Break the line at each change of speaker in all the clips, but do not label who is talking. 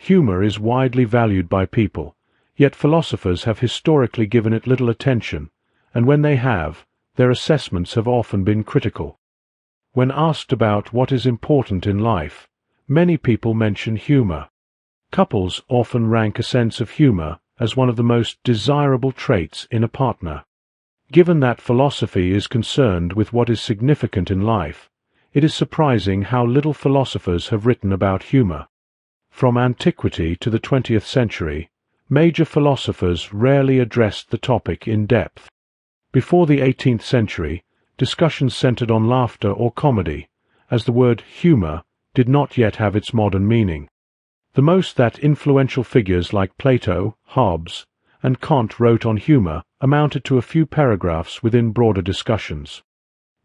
Humor is widely valued by people, yet philosophers have historically given it little attention, and when they have, their assessments have often been critical. When asked about what is important in life, many people mention humor. Couples often rank a sense of humor as one of the most desirable traits in a partner. Given that philosophy is concerned with what is significant in life, it is surprising how little philosophers have written about humor. From antiquity to the 20th century, major philosophers rarely addressed the topic in depth. Before the 18th century, discussions centered on laughter or comedy, as the word humor did not yet have its modern meaning. The most that influential figures like Plato, Hobbes, and Kant wrote on humor amounted to a few paragraphs within broader discussions.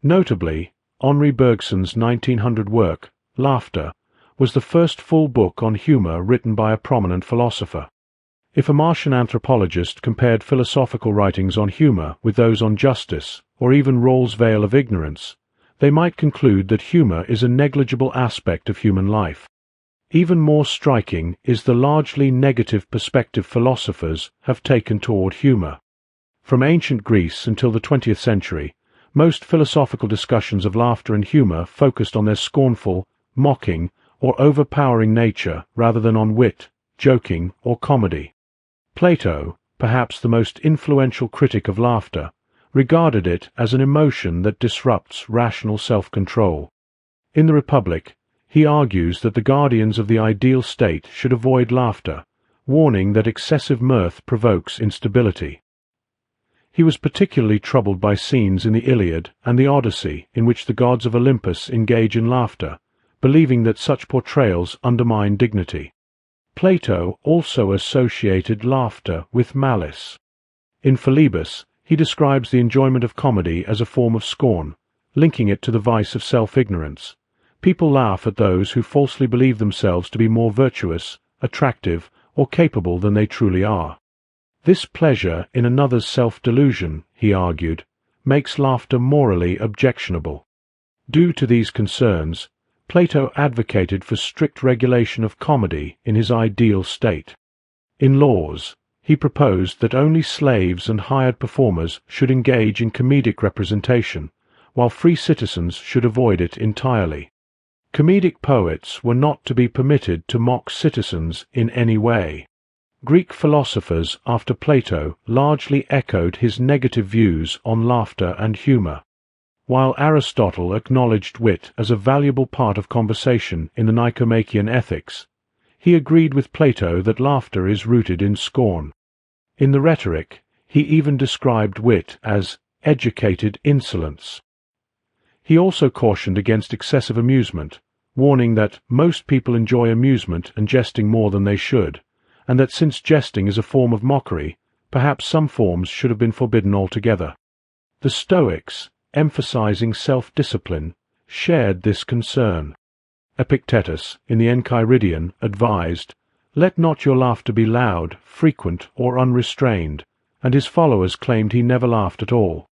Notably, Henri Bergson's 1900 work, Laughter, was the first full book on humor written by a prominent philosopher. If a Martian anthropologist compared philosophical writings on humor with those on justice, or even Rawls' veil of ignorance, they might conclude that humor is a negligible aspect of human life. Even more striking is the largely negative perspective philosophers have taken toward humor. From ancient Greece until the 20th century, most philosophical discussions of laughter and humor focused on their scornful, mocking, or overpowering nature rather than on wit, joking, or comedy. Plato, perhaps the most influential critic of laughter, regarded it as an emotion that disrupts rational self-control. In the Republic, he argues that the guardians of the ideal state should avoid laughter, warning that excessive mirth provokes instability. He was particularly troubled by scenes in the Iliad and the Odyssey in which the gods of Olympus engage in laughter, believing that such portrayals undermine dignity. Plato also associated laughter with malice. In Philebus, he describes the enjoyment of comedy as a form of scorn, linking it to the vice of self-ignorance. People laugh at those who falsely believe themselves to be more virtuous, attractive, or capable than they truly are. This pleasure in another's self-delusion, he argued, makes laughter morally objectionable. Due to these concerns, Plato advocated for strict regulation of comedy in his ideal state. In Laws, he proposed that only slaves and hired performers should engage in comedic representation, while free citizens should avoid it entirely. Comedic poets were not to be permitted to mock citizens in any way. Greek philosophers after Plato largely echoed his negative views on laughter and humor. While Aristotle acknowledged wit as a valuable part of conversation in the Nicomachean Ethics, he agreed with Plato that laughter is rooted in scorn. In the Rhetoric, he even described wit as educated insolence. He also cautioned against excessive amusement, warning that most people enjoy amusement and jesting more than they should, and that since jesting is a form of mockery, perhaps some forms should have been forbidden altogether. The Stoics, emphasizing self-discipline, shared this concern. Epictetus, in the Enchiridion, advised, "Let not your laughter be loud, frequent, or unrestrained," and his followers claimed he never laughed at all.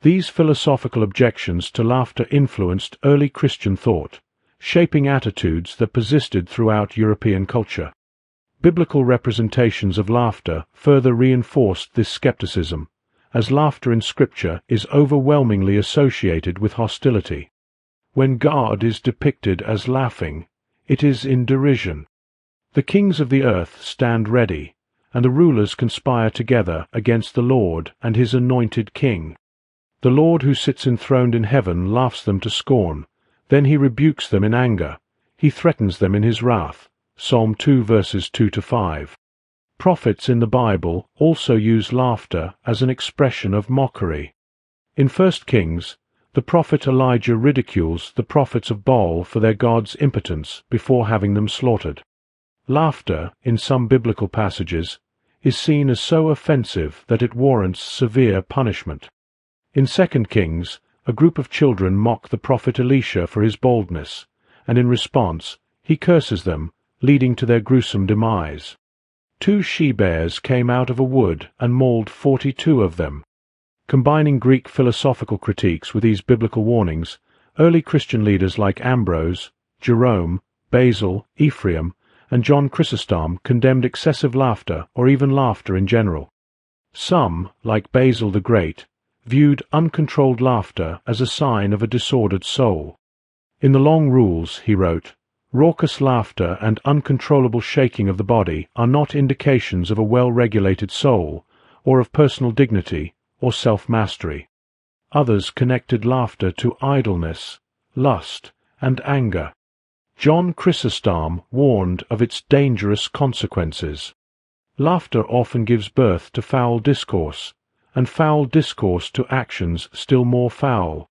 These philosophical objections to laughter influenced early Christian thought, shaping attitudes that persisted throughout European culture. Biblical representations of laughter further reinforced this skepticism, as laughter in Scripture is overwhelmingly associated with hostility. When God is depicted as laughing, it is in derision. The kings of the earth stand ready, and the rulers conspire together against the Lord and his anointed king. The Lord who sits enthroned in heaven laughs them to scorn, then he rebukes them in anger, he threatens them in his wrath. Psalm 2 verses 2-5. Prophets in the Bible also use laughter as an expression of mockery. In 1 Kings, the prophet Elijah ridicules the prophets of Baal for their god's impotence before having them slaughtered. Laughter, in some biblical passages, is seen as so offensive that it warrants severe punishment. In 2 Kings, a group of children mock the prophet Elisha for his boldness, and in response, he curses them, leading to their gruesome demise. 2 she-bears came out of a wood and mauled 42 of them. Combining Greek philosophical critiques with these biblical warnings, early Christian leaders like Ambrose, Jerome, Basil, Ephraim, and John Chrysostom condemned excessive laughter or even laughter in general. Some, like Basil the Great, viewed uncontrolled laughter as a sign of a disordered soul. In the Long Rules, he wrote, "Raucous laughter and uncontrollable shaking of the body are not indications of a well-regulated soul, or of personal dignity, or self-mastery." Others connected laughter to idleness, lust, and anger. John Chrysostom warned of its dangerous consequences. Laughter often gives birth to foul discourse, and foul discourse to actions still more foul.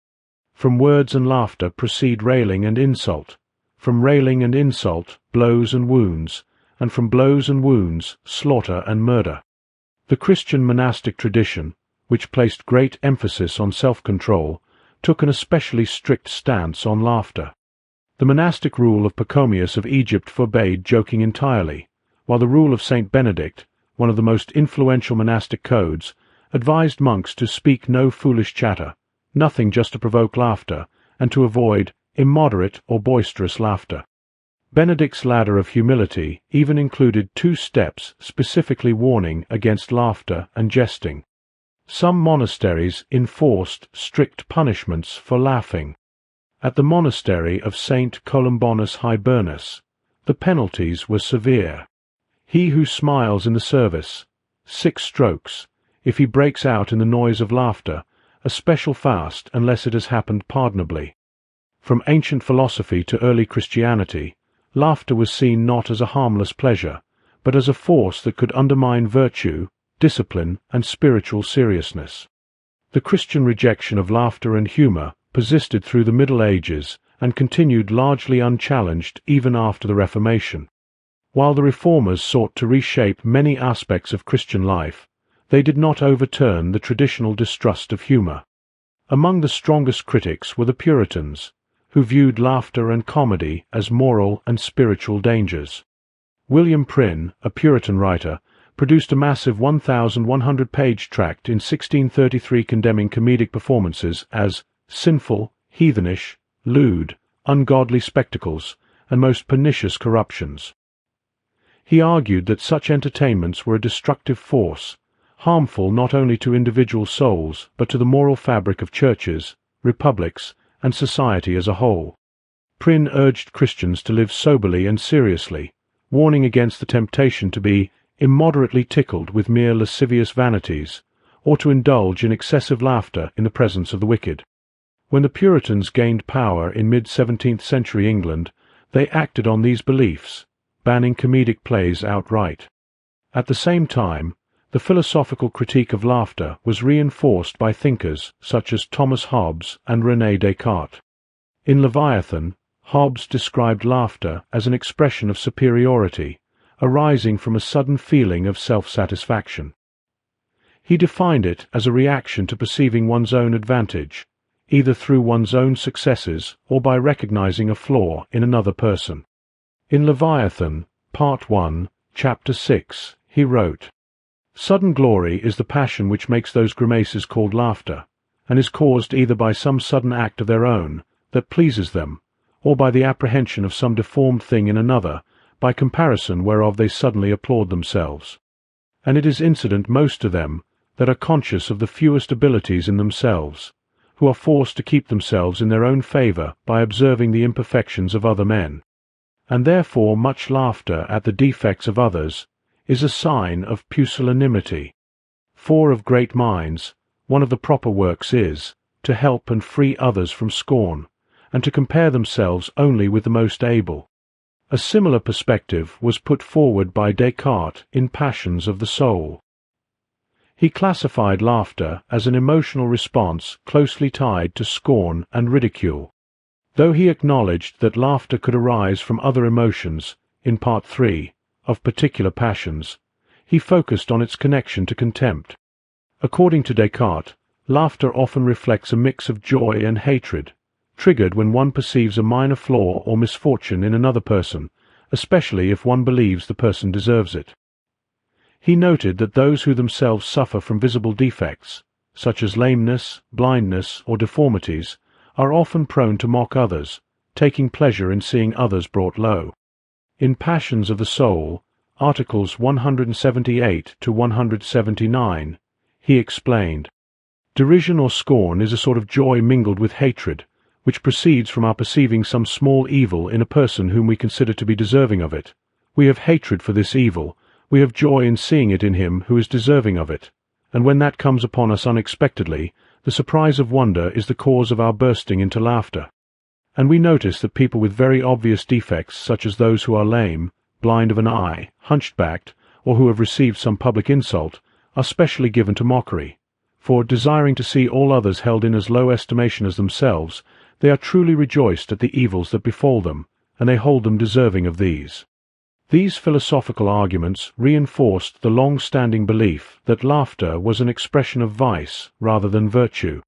From words and laughter proceed railing and insult. From railing and insult, blows and wounds, and from blows and wounds, slaughter and murder. The Christian monastic tradition, which placed great emphasis on self-control, took an especially strict stance on laughter. The monastic rule of Pachomius of Egypt forbade joking entirely, while the rule of Saint Benedict, one of the most influential monastic codes, advised monks to speak no foolish chatter, nothing just to provoke laughter, and to avoid immoderate or boisterous laughter. Benedict's ladder of humility even included 2 steps specifically warning against laughter and jesting. Some monasteries enforced strict punishments for laughing. At the monastery of Saint Columbanus Hibernus, the penalties were severe. He who smiles in the service, 6 strokes. If he breaks out in the noise of laughter, a special fast unless it has happened pardonably. From ancient philosophy to early Christianity, laughter was seen not as a harmless pleasure, but as a force that could undermine virtue, discipline, and spiritual seriousness. The Christian rejection of laughter and humor persisted through the Middle Ages and continued largely unchallenged even after the Reformation. While the Reformers sought to reshape many aspects of Christian life, they did not overturn the traditional distrust of humor. Among the strongest critics were the Puritans, who viewed laughter and comedy as moral and spiritual dangers. William Prynne, a Puritan writer, produced a massive 1,100-page tract in 1633 condemning comedic performances as sinful, heathenish, lewd, ungodly spectacles, and most pernicious corruptions. He argued that such entertainments were a destructive force, harmful not only to individual souls but to the moral fabric of churches, republics, and society as a whole. Prynne urged Christians to live soberly and seriously, warning against the temptation to be immoderately tickled with mere lascivious vanities, or to indulge in excessive laughter in the presence of the wicked. When the Puritans gained power in mid-17th century England, they acted on these beliefs, banning comedic plays outright. At the same time, the philosophical critique of laughter was reinforced by thinkers such as Thomas Hobbes and René Descartes. In Leviathan, Hobbes described laughter as an expression of superiority, arising from a sudden feeling of self-satisfaction. He defined it as a reaction to perceiving one's own advantage, either through one's own successes or by recognizing a flaw in another person. In Leviathan, Part 1, Chapter 6, he wrote, "Sudden glory is the passion which makes those grimaces called laughter, and is caused either by some sudden act of their own that pleases them, or by the apprehension of some deformed thing in another, by comparison whereof they suddenly applaud themselves. And it is incident most to them that are conscious of the fewest abilities in themselves, who are forced to keep themselves in their own favour by observing the imperfections of other men. And therefore much laughter at the defects of others is a sign of pusillanimity. For of great minds, one of the proper works is, to help and free others from scorn, and to compare themselves only with the most able." A similar perspective was put forward by Descartes in Passions of the Soul. He classified laughter as an emotional response closely tied to scorn and ridicule. Though he acknowledged that laughter could arise from other emotions, in Part 3, of particular passions, he focused on its connection to contempt. According to Descartes, laughter often reflects a mix of joy and hatred, triggered when one perceives a minor flaw or misfortune in another person, especially if one believes the person deserves it. He noted that those who themselves suffer from visible defects, such as lameness, blindness, or deformities, are often prone to mock others, taking pleasure in seeing others brought low. In Passions of the Soul, articles 178 to 179, he explained, "Derision or scorn is a sort of joy mingled with hatred, which proceeds from our perceiving some small evil in a person whom we consider to be deserving of it. We have hatred for this evil, we have joy in seeing it in him who is deserving of it, and when that comes upon us unexpectedly, the surprise of wonder is the cause of our bursting into laughter. And we notice that people with very obvious defects, such as those who are lame, blind of an eye, hunchbacked, or who have received some public insult, are specially given to mockery. For, desiring to see all others held in as low estimation as themselves, they are truly rejoiced at the evils that befall them, and they hold them deserving of these." These philosophical arguments reinforced the long-standing belief that laughter was an expression of vice rather than virtue.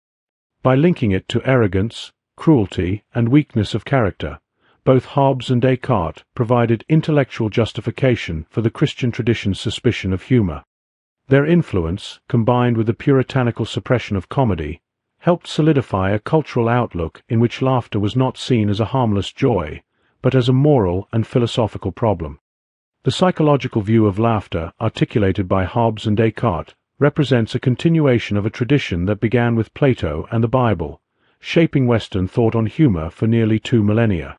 By linking it to arrogance, cruelty, and weakness of character, both Hobbes and Descartes provided intellectual justification for the Christian tradition's suspicion of humor. Their influence, combined with the puritanical suppression of comedy, helped solidify a cultural outlook in which laughter was not seen as a harmless joy, but as a moral and philosophical problem. The psychological view of laughter, articulated by Hobbes and Descartes, represents a continuation of a tradition that began with Plato and the Bible, shaping Western thought on humor for nearly 2 millennia.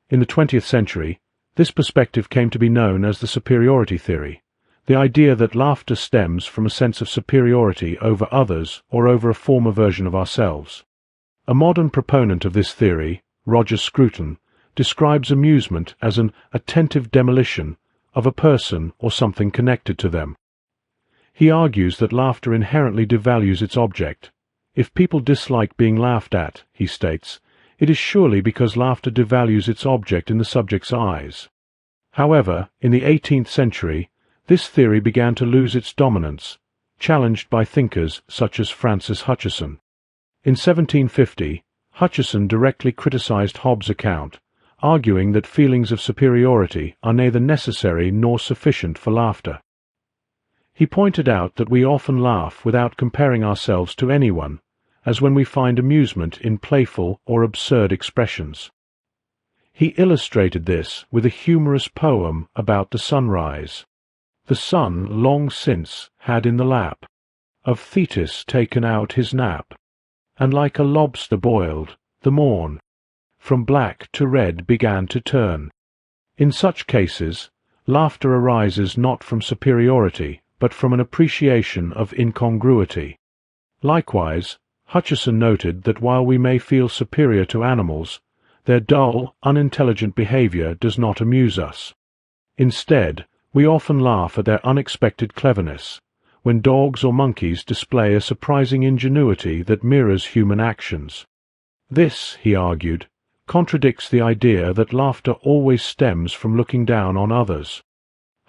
In the 20th century, this perspective came to be known as the superiority theory, the idea that laughter stems from a sense of superiority over others or over a former version of ourselves. A modern proponent of this theory, Roger Scruton, describes amusement as an attentive demolition of a person or something connected to them. He argues that laughter inherently devalues its object. If people dislike being laughed at, he states, it is surely because laughter devalues its object in the subject's eyes. However, in the 18th century, this theory began to lose its dominance, challenged by thinkers such as Francis Hutcheson. In 1750, Hutcheson directly criticized Hobbes' account, arguing that feelings of superiority are neither necessary nor sufficient for laughter. He pointed out that we often laugh without comparing ourselves to anyone, as when we find amusement in playful or absurd expressions. He illustrated this with a humorous poem about the sunrise. The sun long since had in the lap of Thetis taken out his nap, and like a lobster boiled, the morn from black to red began to turn. In such cases, laughter arises not from superiority, but from an appreciation of incongruity. Likewise, Hutcheson noted that while we may feel superior to animals, their dull, unintelligent behavior does not amuse us. Instead, we often laugh at their unexpected cleverness, when dogs or monkeys display a surprising ingenuity that mirrors human actions. This, he argued, contradicts the idea that laughter always stems from looking down on others.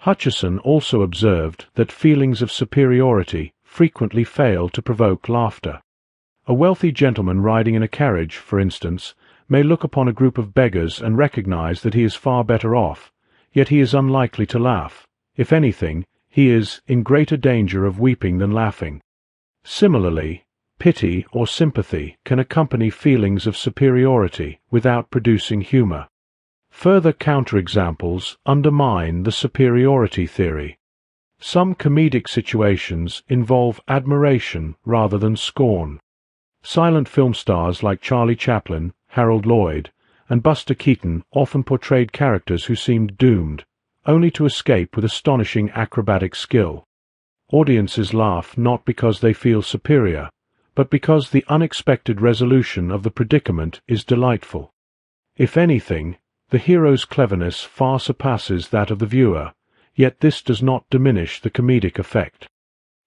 Hutcheson also observed that feelings of superiority frequently fail to provoke laughter. A wealthy gentleman riding in a carriage, for instance, may look upon a group of beggars and recognize that he is far better off, yet he is unlikely to laugh. If anything, he is in greater danger of weeping than laughing. Similarly, pity or sympathy can accompany feelings of superiority without producing humor. Further counterexamples undermine the superiority theory. Some comedic situations involve admiration rather than scorn. Silent film stars like Charlie Chaplin, Harold Lloyd, and Buster Keaton often portrayed characters who seemed doomed, only to escape with astonishing acrobatic skill. Audiences laugh not because they feel superior, but because the unexpected resolution of the predicament is delightful. If anything, the hero's cleverness far surpasses that of the viewer, yet this does not diminish the comedic effect.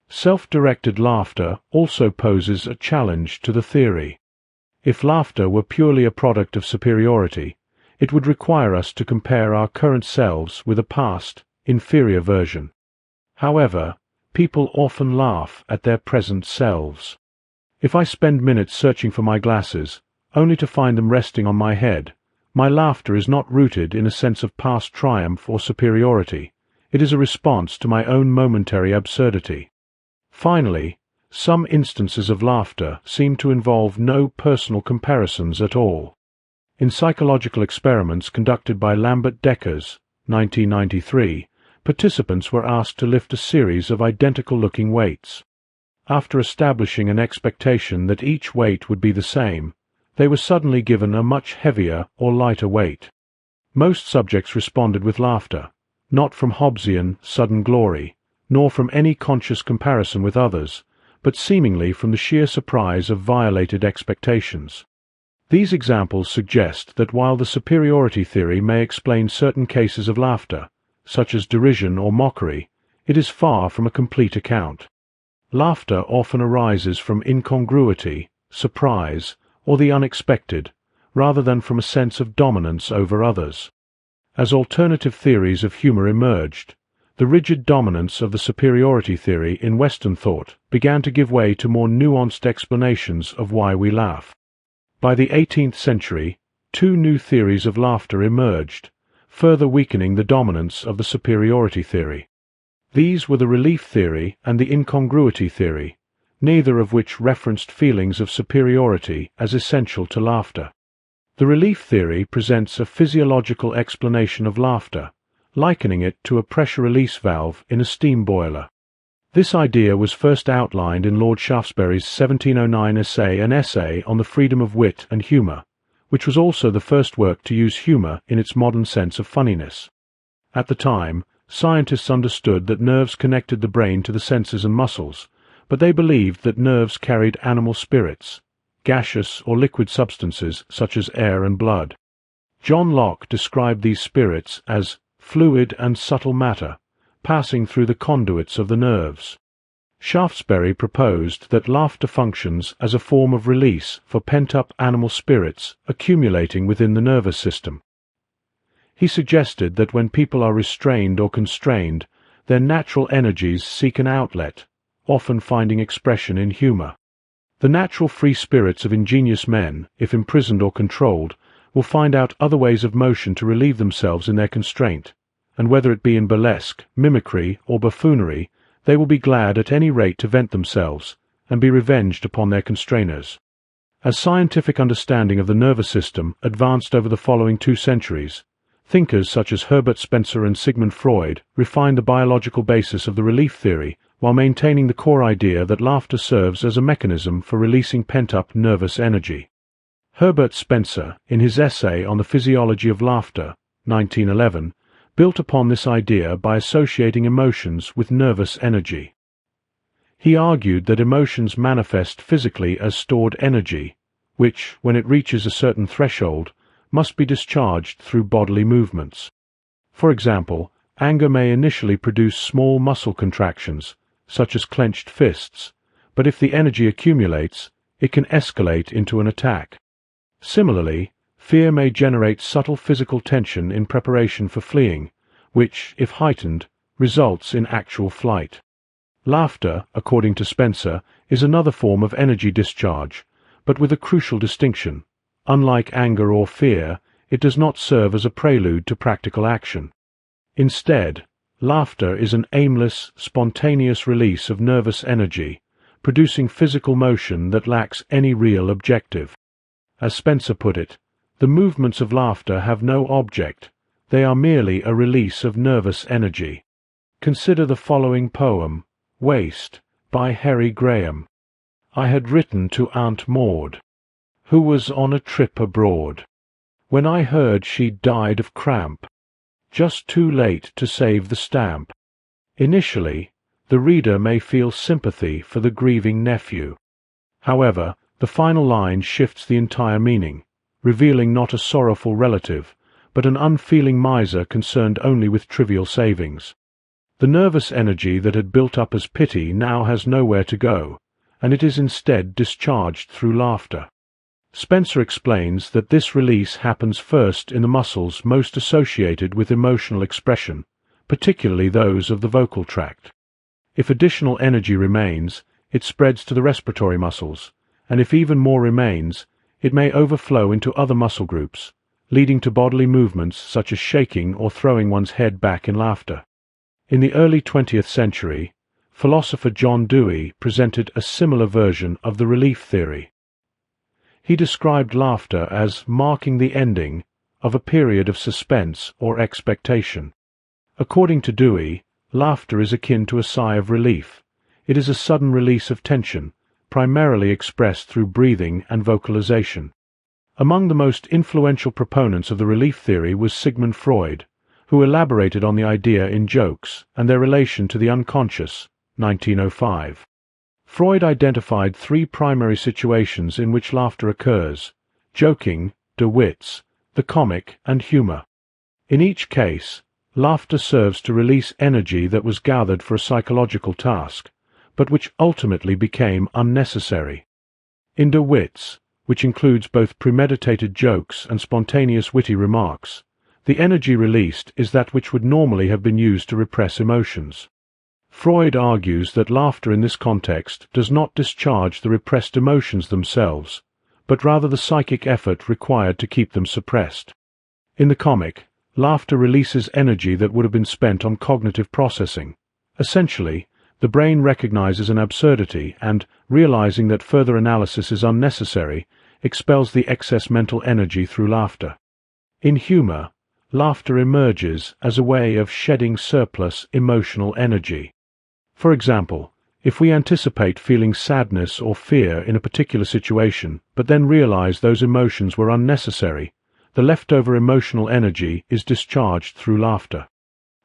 Self-directed laughter also poses a challenge to the theory. If laughter were purely a product of superiority, it would require us to compare our current selves with a past, inferior version. However, people often laugh at their present selves. If I spend minutes searching for my glasses, only to find them resting on my head, my laughter is not rooted in a sense of past triumph or superiority. It is a response to my own momentary absurdity. Finally, some instances of laughter seem to involve no personal comparisons at all. In psychological experiments conducted by Lambert Deckers, 1993, participants were asked to lift a series of identical-looking weights. After establishing an expectation that each weight would be the same, they were suddenly given a much heavier or lighter weight. Most subjects responded with laughter, not from Hobbesian sudden glory, nor from any conscious comparison with others, but seemingly from the sheer surprise of violated expectations. These examples suggest that while the superiority theory may explain certain cases of laughter, such as derision or mockery, it is far from a complete account. Laughter often arises from incongruity, surprise, or the unexpected, rather than from a sense of dominance over others. As alternative theories of humor emerged, the rigid dominance of the superiority theory in Western thought began to give way to more nuanced explanations of why we laugh. By the 18th century, two new theories of laughter emerged, further weakening the dominance of the superiority theory. These were the relief theory and the incongruity theory, neither of which referenced feelings of superiority as essential to laughter. The relief theory presents a physiological explanation of laughter, likening it to a pressure release valve in a steam boiler. This idea was first outlined in Lord Shaftesbury's 1709 essay, An Essay on the Freedom of Wit and Humour, which was also the first work to use humour in its modern sense of funniness. At the time, scientists understood that nerves connected the brain to the senses and muscles, but they believed that nerves carried animal spirits, gaseous or liquid substances such as air and blood. John Locke described these spirits as fluid and subtle matter, passing through the conduits of the nerves. Shaftesbury proposed that laughter functions as a form of release for pent-up animal spirits accumulating within the nervous system. He suggested that when people are restrained or constrained, their natural energies seek an outlet, often finding expression in humor. The natural free spirits of ingenious men, if imprisoned or controlled, will find out other ways of motion to relieve themselves in their constraint, and whether it be in burlesque, mimicry, or buffoonery, they will be glad at any rate to vent themselves, and be revenged upon their constrainers. As scientific understanding of the nervous system advanced over the following 2 centuries, thinkers such as Herbert Spencer and Sigmund Freud refined the biological basis of the relief theory while maintaining the core idea that laughter serves as a mechanism for releasing pent-up nervous energy. Herbert Spencer, in his essay on the physiology of laughter, 1911, built upon this idea by associating emotions with nervous energy. He argued that emotions manifest physically as stored energy, which, when it reaches a certain threshold, must be discharged through bodily movements. For example, anger may initially produce small muscle contractions, such as clenched fists, but if the energy accumulates, it can escalate into an attack. Similarly, fear may generate subtle physical tension in preparation for fleeing, which, if heightened, results in actual flight. Laughter, according to Spencer, is another form of energy discharge, but with a crucial distinction. Unlike anger or fear, it does not serve as a prelude to practical action. Instead, laughter is an aimless, spontaneous release of nervous energy, producing physical motion that lacks any real objective. As Spencer put it, the movements of laughter have no object, they are merely a release of nervous energy. Consider the following poem, Waste, by Harry Graham. I had written to Aunt Maud, who was on a trip abroad, when I heard she'd died of cramp, just too late to save the stamp. Initially, the reader may feel sympathy for the grieving nephew. However, the final line shifts the entire meaning, revealing not a sorrowful relative, but an unfeeling miser concerned only with trivial savings. The nervous energy that had built up as pity now has nowhere to go, and it is instead discharged through laughter. Spencer explains that this release happens first in the muscles most associated with emotional expression, particularly those of the vocal tract. If additional energy remains, it spreads to the respiratory muscles, and if even more remains, it may overflow into other muscle groups, leading to bodily movements such as shaking or throwing one's head back in laughter. In the early 20th century, philosopher John Dewey presented a similar version of the relief theory. He described laughter as marking the ending of a period of suspense or expectation. According to Dewey, laughter is akin to a sigh of relief. It is a sudden release of tension, primarily expressed through breathing and vocalization. Among the most influential proponents of the relief theory was Sigmund Freud, who elaborated on the idea in Jokes and Their Relation to the Unconscious, 1905. Freud identified three primary situations in which laughter occurs: joking, de wits, the comic, and humor. In each case, laughter serves to release energy that was gathered for a psychological task, but which ultimately became unnecessary. In de wits, which includes both premeditated jokes and spontaneous witty remarks, the energy released is that which would normally have been used to repress emotions. Freud argues that laughter in this context does not discharge the repressed emotions themselves, but rather the psychic effort required to keep them suppressed. In the comic, laughter releases energy that would have been spent on cognitive processing. Essentially, the brain recognizes an absurdity and, realizing that further analysis is unnecessary, expels the excess mental energy through laughter. In humor, laughter emerges as a way of shedding surplus emotional energy. For example, if we anticipate feeling sadness or fear in a particular situation, but then realize those emotions were unnecessary, the leftover emotional energy is discharged through laughter.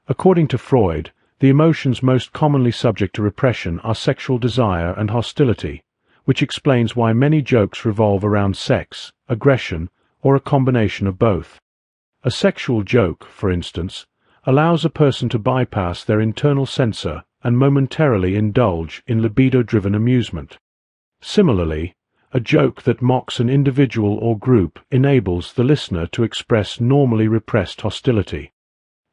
According to Freud, the emotions most commonly subject to repression are sexual desire and hostility, which explains why many jokes revolve around sex, aggression, or a combination of both. A sexual joke, for instance, allows a person to bypass their internal censor and momentarily indulge in libido-driven amusement. Similarly, a joke that mocks an individual or group enables the listener to express normally repressed hostility.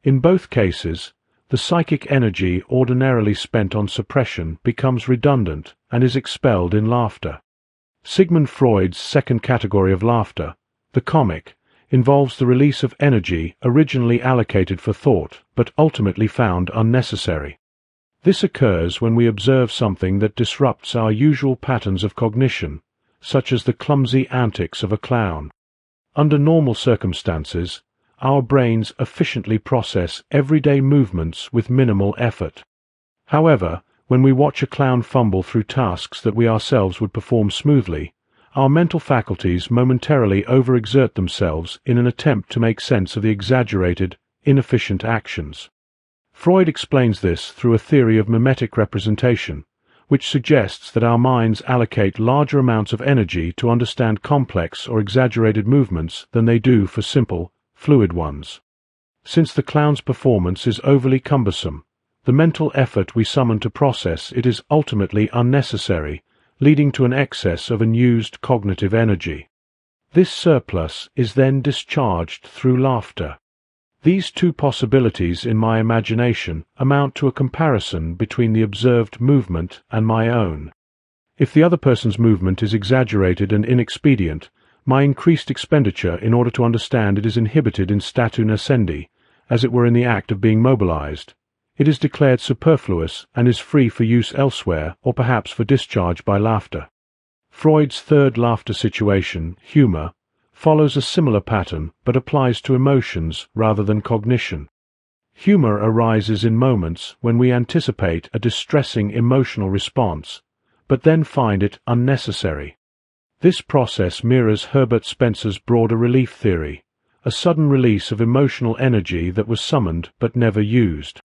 In both cases, the psychic energy ordinarily spent on suppression becomes redundant and is expelled in laughter. Sigmund Freud's second category of laughter, the comic, involves the release of energy originally allocated for thought but ultimately found unnecessary. This occurs when we observe something that disrupts our usual patterns of cognition, such as the clumsy antics of a clown. Under normal circumstances, our brains efficiently process everyday movements with minimal effort. However, when we watch a clown fumble through tasks that we ourselves would perform smoothly, our mental faculties momentarily overexert themselves in an attempt to make sense of the exaggerated, inefficient actions. Freud explains this through a theory of mimetic representation, which suggests that our minds allocate larger amounts of energy to understand complex or exaggerated movements than they do for simple, fluid ones. Since the clown's performance is overly cumbersome, the mental effort we summon to process it is ultimately unnecessary, leading to an excess of unused cognitive energy. This surplus is then discharged through laughter. These two possibilities in my imagination amount to a comparison between the observed movement and my own. If the other person's movement is exaggerated and inexpedient, my increased expenditure in order to understand it is inhibited in statu nascendi, as it were in the act of being mobilized. It is declared superfluous and is free for use elsewhere or perhaps for discharge by laughter. Freud's third laughter situation, humor, follows a similar pattern but applies to emotions rather than cognition. Humor arises in moments when we anticipate a distressing emotional response, but then find it unnecessary. This process mirrors Herbert Spencer's broader relief theory, a sudden release of emotional energy that was summoned but never used.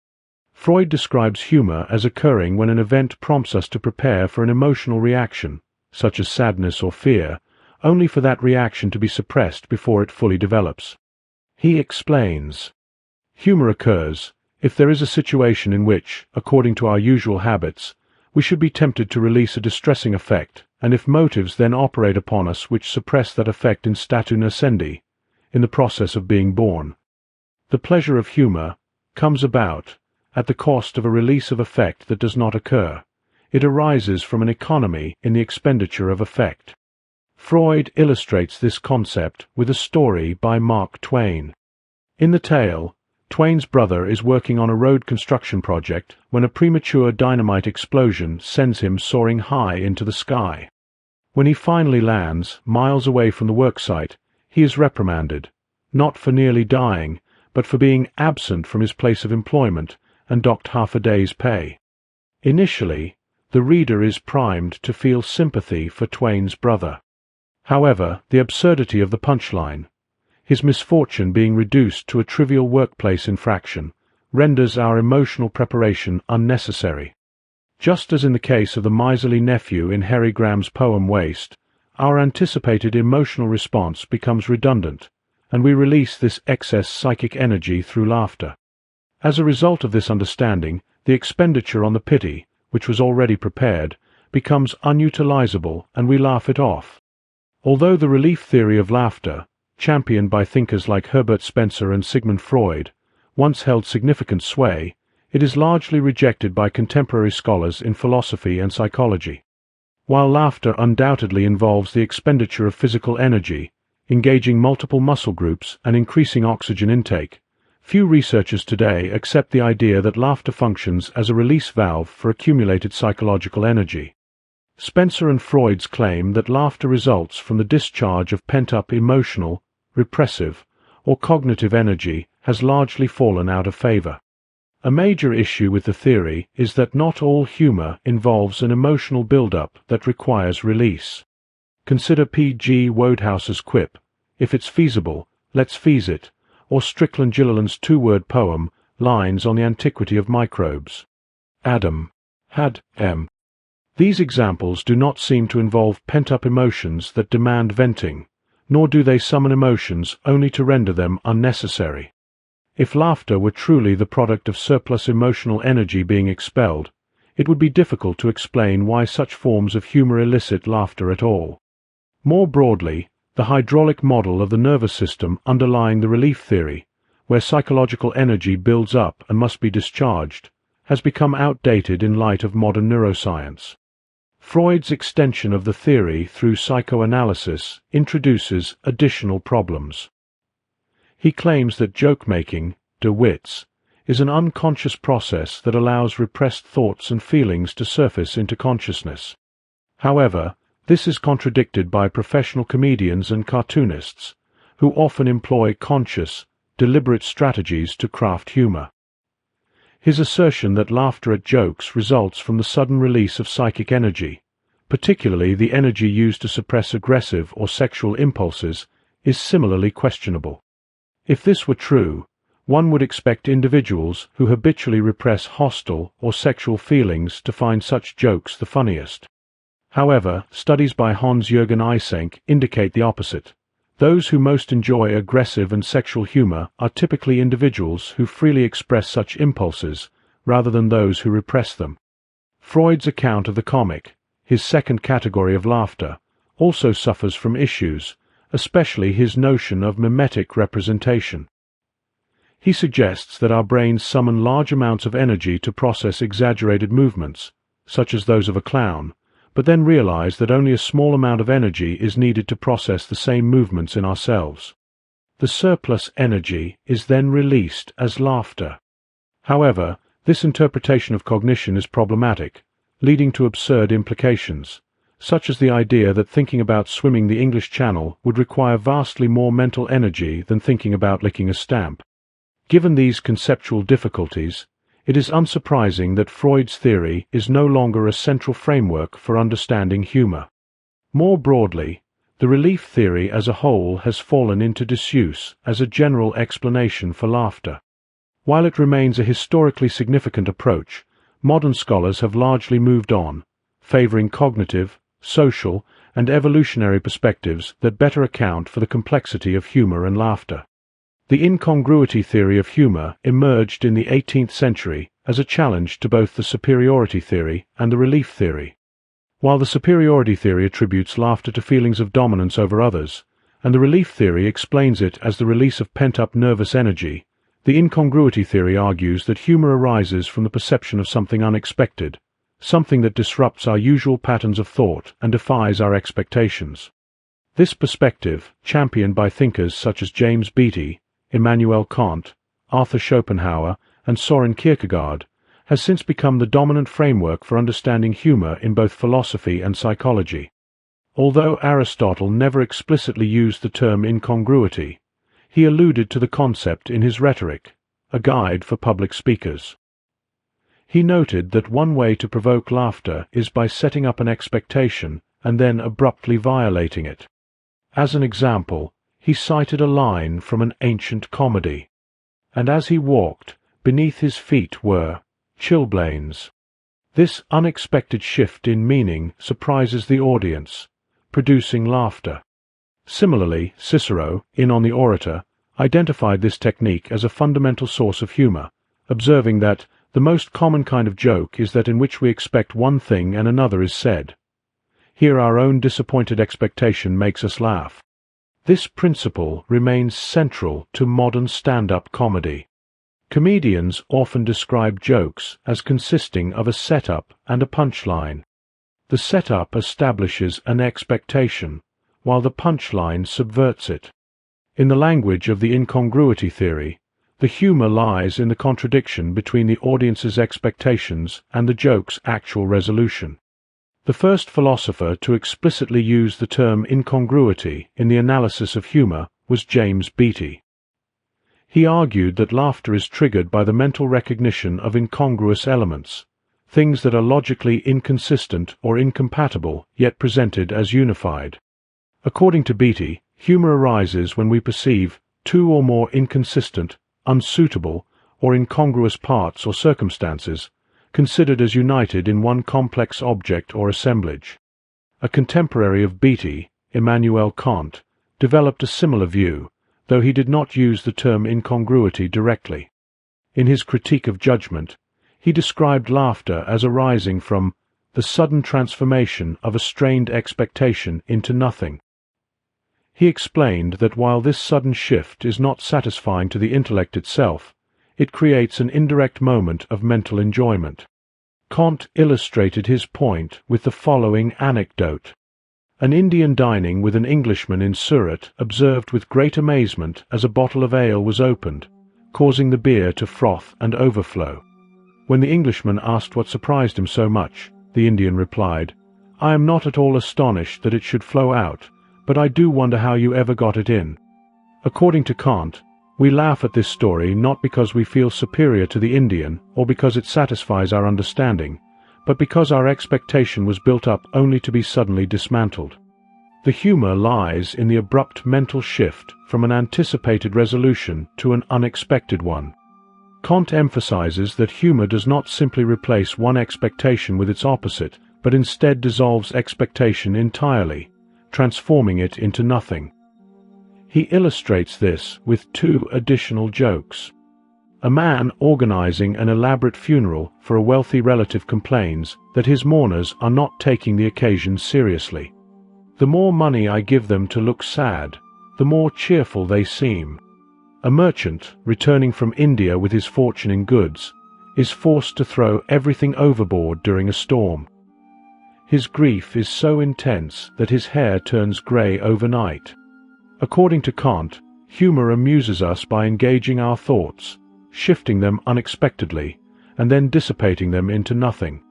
Freud describes humor as occurring when an event prompts us to prepare for an emotional reaction, such as sadness or fear, only for that reaction to be suppressed before it fully develops. He explains, humor occurs if there is a situation in which, according to our usual habits, we should be tempted to release a distressing effect, and if motives then operate upon us which suppress that effect in statu nascendi, in the process of being born. The pleasure of humor comes about at the cost of a release of effect that does not occur. It arises from an economy in the expenditure of effect. Freud illustrates this concept with a story by Mark Twain. In the tale, Twain's brother is working on a road construction project when a premature dynamite explosion sends him soaring high into the sky. When he finally lands, miles away from the worksite, he is reprimanded, not for nearly dying, but for being absent from his place of employment and docked half a day's pay. Initially, the reader is primed to feel sympathy for Twain's brother. However, the absurdity of the punchline, his misfortune being reduced to a trivial workplace infraction, renders our emotional preparation unnecessary. Just as in the case of the miserly nephew in Harry Graham's poem Waste, our anticipated emotional response becomes redundant, and we release this excess psychic energy through laughter. As a result of this understanding, the expenditure on the pity, which was already prepared, becomes unutilizable and we laugh it off. Although the relief theory of laughter, championed by thinkers like Herbert Spencer and Sigmund Freud, once held significant sway, it is largely rejected by contemporary scholars in philosophy and psychology. While laughter undoubtedly involves the expenditure of physical energy, engaging multiple muscle groups and increasing oxygen intake, few researchers today accept the idea that laughter functions as a release valve for accumulated psychological energy. Spencer and Freud's claim that laughter results from the discharge of pent-up emotional, repressive, or cognitive energy has largely fallen out of favor. A major issue with the theory is that not all humor involves an emotional build-up that requires release. Consider P. G. Wodehouse's quip, "If it's feasible, let's fees it," or Strickland Gilliland's two-word poem, Lines on the Antiquity of Microbes. Adam had M. These examples do not seem to involve pent-up emotions that demand venting, nor do they summon emotions only to render them unnecessary. If laughter were truly the product of surplus emotional energy being expelled, it would be difficult to explain why such forms of humor elicit laughter at all. More broadly, the hydraulic model of the nervous system underlying the relief theory, where psychological energy builds up and must be discharged, has become outdated in light of modern neuroscience. Freud's extension of the theory through psychoanalysis introduces additional problems. He claims that joke-making, de wits, is an unconscious process that allows repressed thoughts and feelings to surface into consciousness. However, this is contradicted by professional comedians and cartoonists, who often employ conscious, deliberate strategies to craft humor. His assertion that laughter at jokes results from the sudden release of psychic energy, particularly the energy used to suppress aggressive or sexual impulses, is similarly questionable. If this were true, one would expect individuals who habitually repress hostile or sexual feelings to find such jokes the funniest. However, studies by Hans-Jürgen Eysenck indicate the opposite. Those who most enjoy aggressive and sexual humor are typically individuals who freely express such impulses, rather than those who repress them. Freud's account of the comic, his second category of laughter, also suffers from issues, especially his notion of mimetic representation. He suggests that our brains summon large amounts of energy to process exaggerated movements, such as those of a clown, but then realize that only a small amount of energy is needed to process the same movements in ourselves. The surplus energy is then released as laughter. However, this interpretation of cognition is problematic, leading to absurd implications, such as the idea that thinking about swimming the English Channel would require vastly more mental energy than thinking about licking a stamp. Given these conceptual difficulties, it is unsurprising that Freud's theory is no longer a central framework for understanding humor. More broadly, the relief theory as a whole has fallen into disuse as a general explanation for laughter. While it remains a historically significant approach, modern scholars have largely moved on, favoring cognitive, social, and evolutionary perspectives that better account for the complexity of humor and laughter. The incongruity theory of humor emerged in the 18th century as a challenge to both the superiority theory and the relief theory. While the superiority theory attributes laughter to feelings of dominance over others, and the relief theory explains it as the release of pent-up nervous energy, the incongruity theory argues that humor arises from the perception of something unexpected, something that disrupts our usual patterns of thought and defies our expectations. This perspective, championed by thinkers such as James Beattie, Immanuel Kant, Arthur Schopenhauer, and Soren Kierkegaard, has since become the dominant framework for understanding humor in both philosophy and psychology. Although Aristotle never explicitly used the term incongruity, He alluded to the concept in his Rhetoric, a guide for public speakers. He noted that one way to provoke laughter is by setting up an expectation and then abruptly violating it. As an example, he cited a line from an ancient comedy. "And as he walked, beneath his feet were chilblains." This unexpected shift in meaning surprises the audience, producing laughter. Similarly, Cicero, in On the Orator, identified this technique as a fundamental source of humor, observing that the most common kind of joke is that in which we expect one thing and another is said. Here our own disappointed expectation makes us laugh. This principle remains central to modern stand-up comedy. Comedians often describe jokes as consisting of a setup and a punchline. The setup establishes an expectation, while the punchline subverts it. In the language of the incongruity theory, the humor lies in the contradiction between the audience's expectations and the joke's actual resolution. The first philosopher to explicitly use the term incongruity in the analysis of humor was James Beattie. He argued that laughter is triggered by the mental recognition of incongruous elements, things that are logically inconsistent or incompatible yet presented as unified. According to Beattie, humor arises when we perceive two or more inconsistent, unsuitable, or incongruous parts or circumstances considered as united in one complex object or assemblage. A contemporary of Beattie, Immanuel Kant, developed a similar view, though he did not use the term incongruity directly. In his Critique of Judgment, he described laughter as arising from the sudden transformation of a strained expectation into nothing. He explained that while this sudden shift is not satisfying to the intellect itself, it creates an indirect moment of mental enjoyment. Kant illustrated his point with the following anecdote. An Indian dining with an Englishman in Surat observed with great amazement as a bottle of ale was opened, causing the beer to froth and overflow. When the Englishman asked what surprised him so much, the Indian replied, "I am not at all astonished that it should flow out, but I do wonder how you ever got it in." According to Kant, we laugh at this story not because we feel superior to the Indian or because it satisfies our understanding, but because our expectation was built up only to be suddenly dismantled. The humor lies in the abrupt mental shift from an anticipated resolution to an unexpected one. Kant emphasizes that humor does not simply replace one expectation with its opposite, but instead dissolves expectation entirely, transforming it into nothing. He illustrates this with two additional jokes. A man organizing an elaborate funeral for a wealthy relative complains that his mourners are not taking the occasion seriously. "The more money I give them to look sad, the more cheerful they seem." A merchant, returning from India with his fortune in goods, is forced to throw everything overboard during a storm. His grief is so intense that his hair turns grey overnight. According to Kant, humor amuses us by engaging our thoughts, shifting them unexpectedly, and then dissipating them into nothing.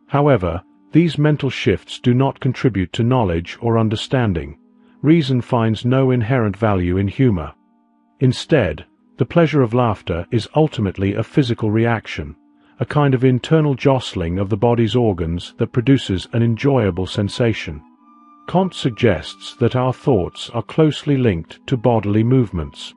However, these mental shifts do not contribute to knowledge or understanding. Reason finds no inherent value in humor. Instead, the pleasure of laughter is ultimately a physical reaction, a kind of internal jostling of the body's organs that produces an enjoyable sensation. Kant suggests that our thoughts are closely linked to bodily movements.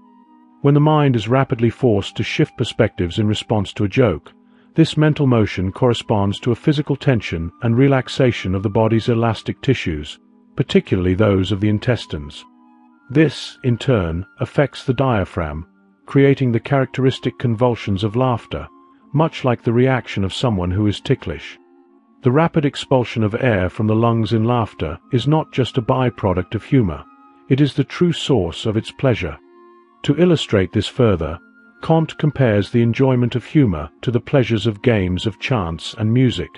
When the mind is rapidly forced to shift perspectives in response to a joke, this mental motion corresponds to a physical tension and relaxation of the body's elastic tissues, particularly those of the intestines. This, in turn, affects the diaphragm, creating the characteristic convulsions of laughter, much like the reaction of someone who is ticklish. The rapid expulsion of air from the lungs in laughter is not just a byproduct of humor, it is the true source of its pleasure. To illustrate this further, Kant compares the enjoyment of humor to the pleasures of games of chance and music.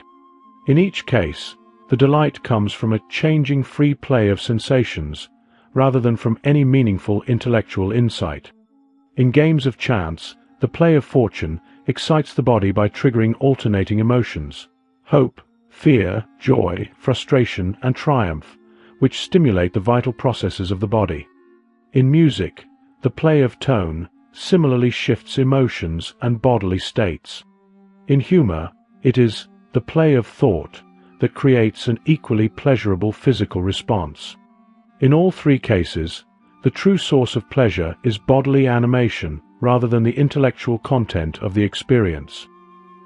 In each case, the delight comes from a changing free play of sensations, rather than from any meaningful intellectual insight. In games of chance, the play of fortune excites the body by triggering alternating emotions: hope, fear, joy, frustration, and triumph, which stimulate the vital processes of the body. In music, the play of tone, similarly shifts emotions and bodily states. In humor, it is the play of thought that creates an equally pleasurable physical response. In all three cases, the true source of pleasure is bodily animation rather than the intellectual content of the experience.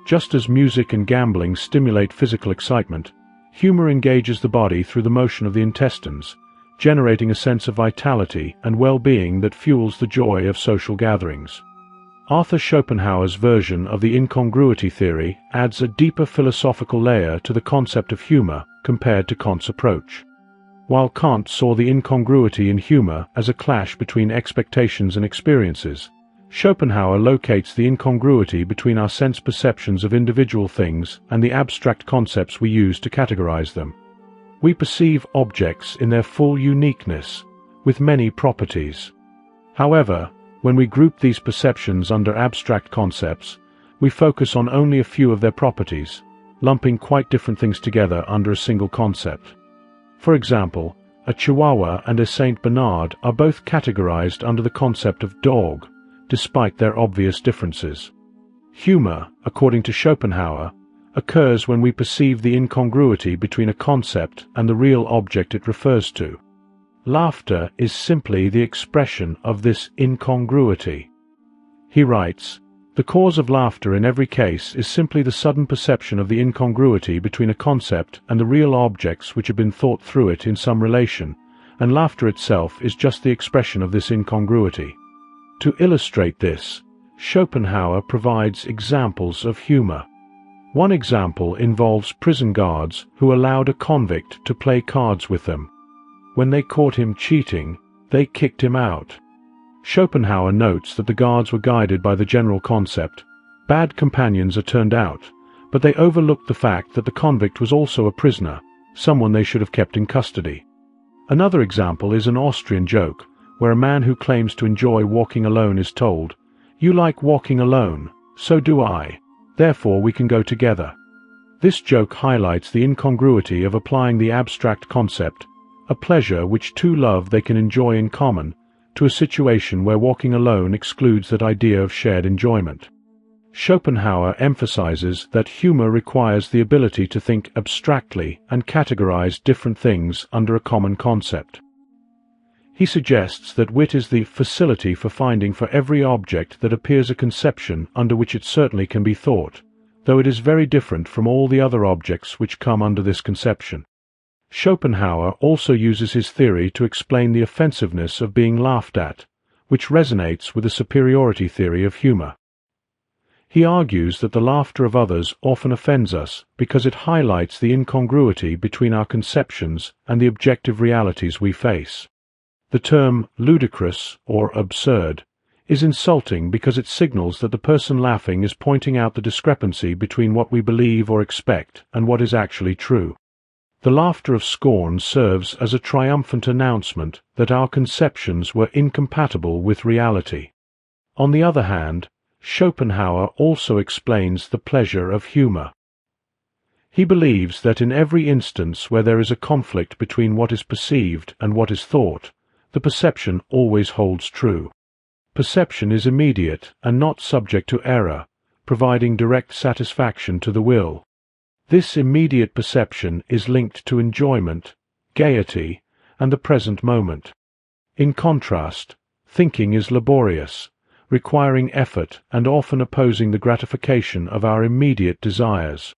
Just as music and gambling stimulate physical excitement, humor engages the body through the motion of the intestines, generating a sense of vitality and well-being that fuels the joy of social gatherings. Arthur Schopenhauer's version of the incongruity theory adds a deeper philosophical layer to the concept of humor compared to Kant's approach. While Kant saw the incongruity in humor as a clash between expectations and experiences, Schopenhauer locates the incongruity between our sense perceptions of individual things and the abstract concepts we use to categorize them. We perceive objects in their full uniqueness, with many properties. However, when we group these perceptions under abstract concepts, we focus on only a few of their properties, lumping quite different things together under a single concept. For example, a Chihuahua and a Saint Bernard are both categorized under the concept of dog, despite their obvious differences. Humor, according to Schopenhauer, occurs when we perceive the incongruity between a concept and the real object it refers to. Laughter is simply the expression of this incongruity. He writes, "The cause of laughter in every case is simply the sudden perception of the incongruity between a concept and the real objects which have been thought through it in some relation, and laughter itself is just the expression of this incongruity." To illustrate this, Schopenhauer provides examples of humor. One example involves prison guards who allowed a convict to play cards with them. When they caught him cheating, they kicked him out. Schopenhauer notes that the guards were guided by the general concept, bad companions are turned out, but they overlooked the fact that the convict was also a prisoner, someone they should have kept in custody. Another example is an Austrian joke, where a man who claims to enjoy walking alone is told, "You like walking alone, so do I, therefore we can go together." This joke highlights the incongruity of applying the abstract concept, a pleasure which two love they can enjoy in common, to a situation where walking alone excludes that idea of shared enjoyment. Schopenhauer emphasizes that humor requires the ability to think abstractly and categorize different things under a common concept. He suggests that wit is the facility for finding for every object that appears a conception under which it certainly can be thought, though it is very different from all the other objects which come under this conception. Schopenhauer also uses his theory to explain the offensiveness of being laughed at, which resonates with the superiority theory of humor. He argues that the laughter of others often offends us because it highlights the incongruity between our conceptions and the objective realities we face. The term ludicrous or absurd is insulting because it signals that the person laughing is pointing out the discrepancy between what we believe or expect and what is actually true. The laughter of scorn serves as a triumphant announcement that our conceptions were incompatible with reality. On the other hand, Schopenhauer also explains the pleasure of humor. He believes that in every instance where there is a conflict between what is perceived and what is thought, the perception always holds true. Perception is immediate and not subject to error, providing direct satisfaction to the will. This immediate perception is linked to enjoyment, gaiety, and the present moment. In contrast, thinking is laborious, requiring effort and often opposing the gratification of our immediate desires.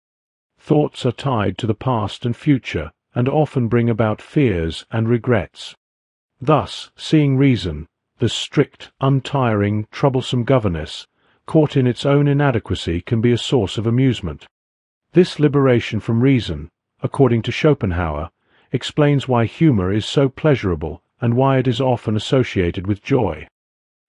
Thoughts are tied to the past and future and often bring about fears and regrets. Thus, seeing reason, the strict, untiring, troublesome governess, caught in its own inadequacy, can be a source of amusement. This liberation from reason, according to Schopenhauer, explains why humor is so pleasurable and why it is often associated with joy.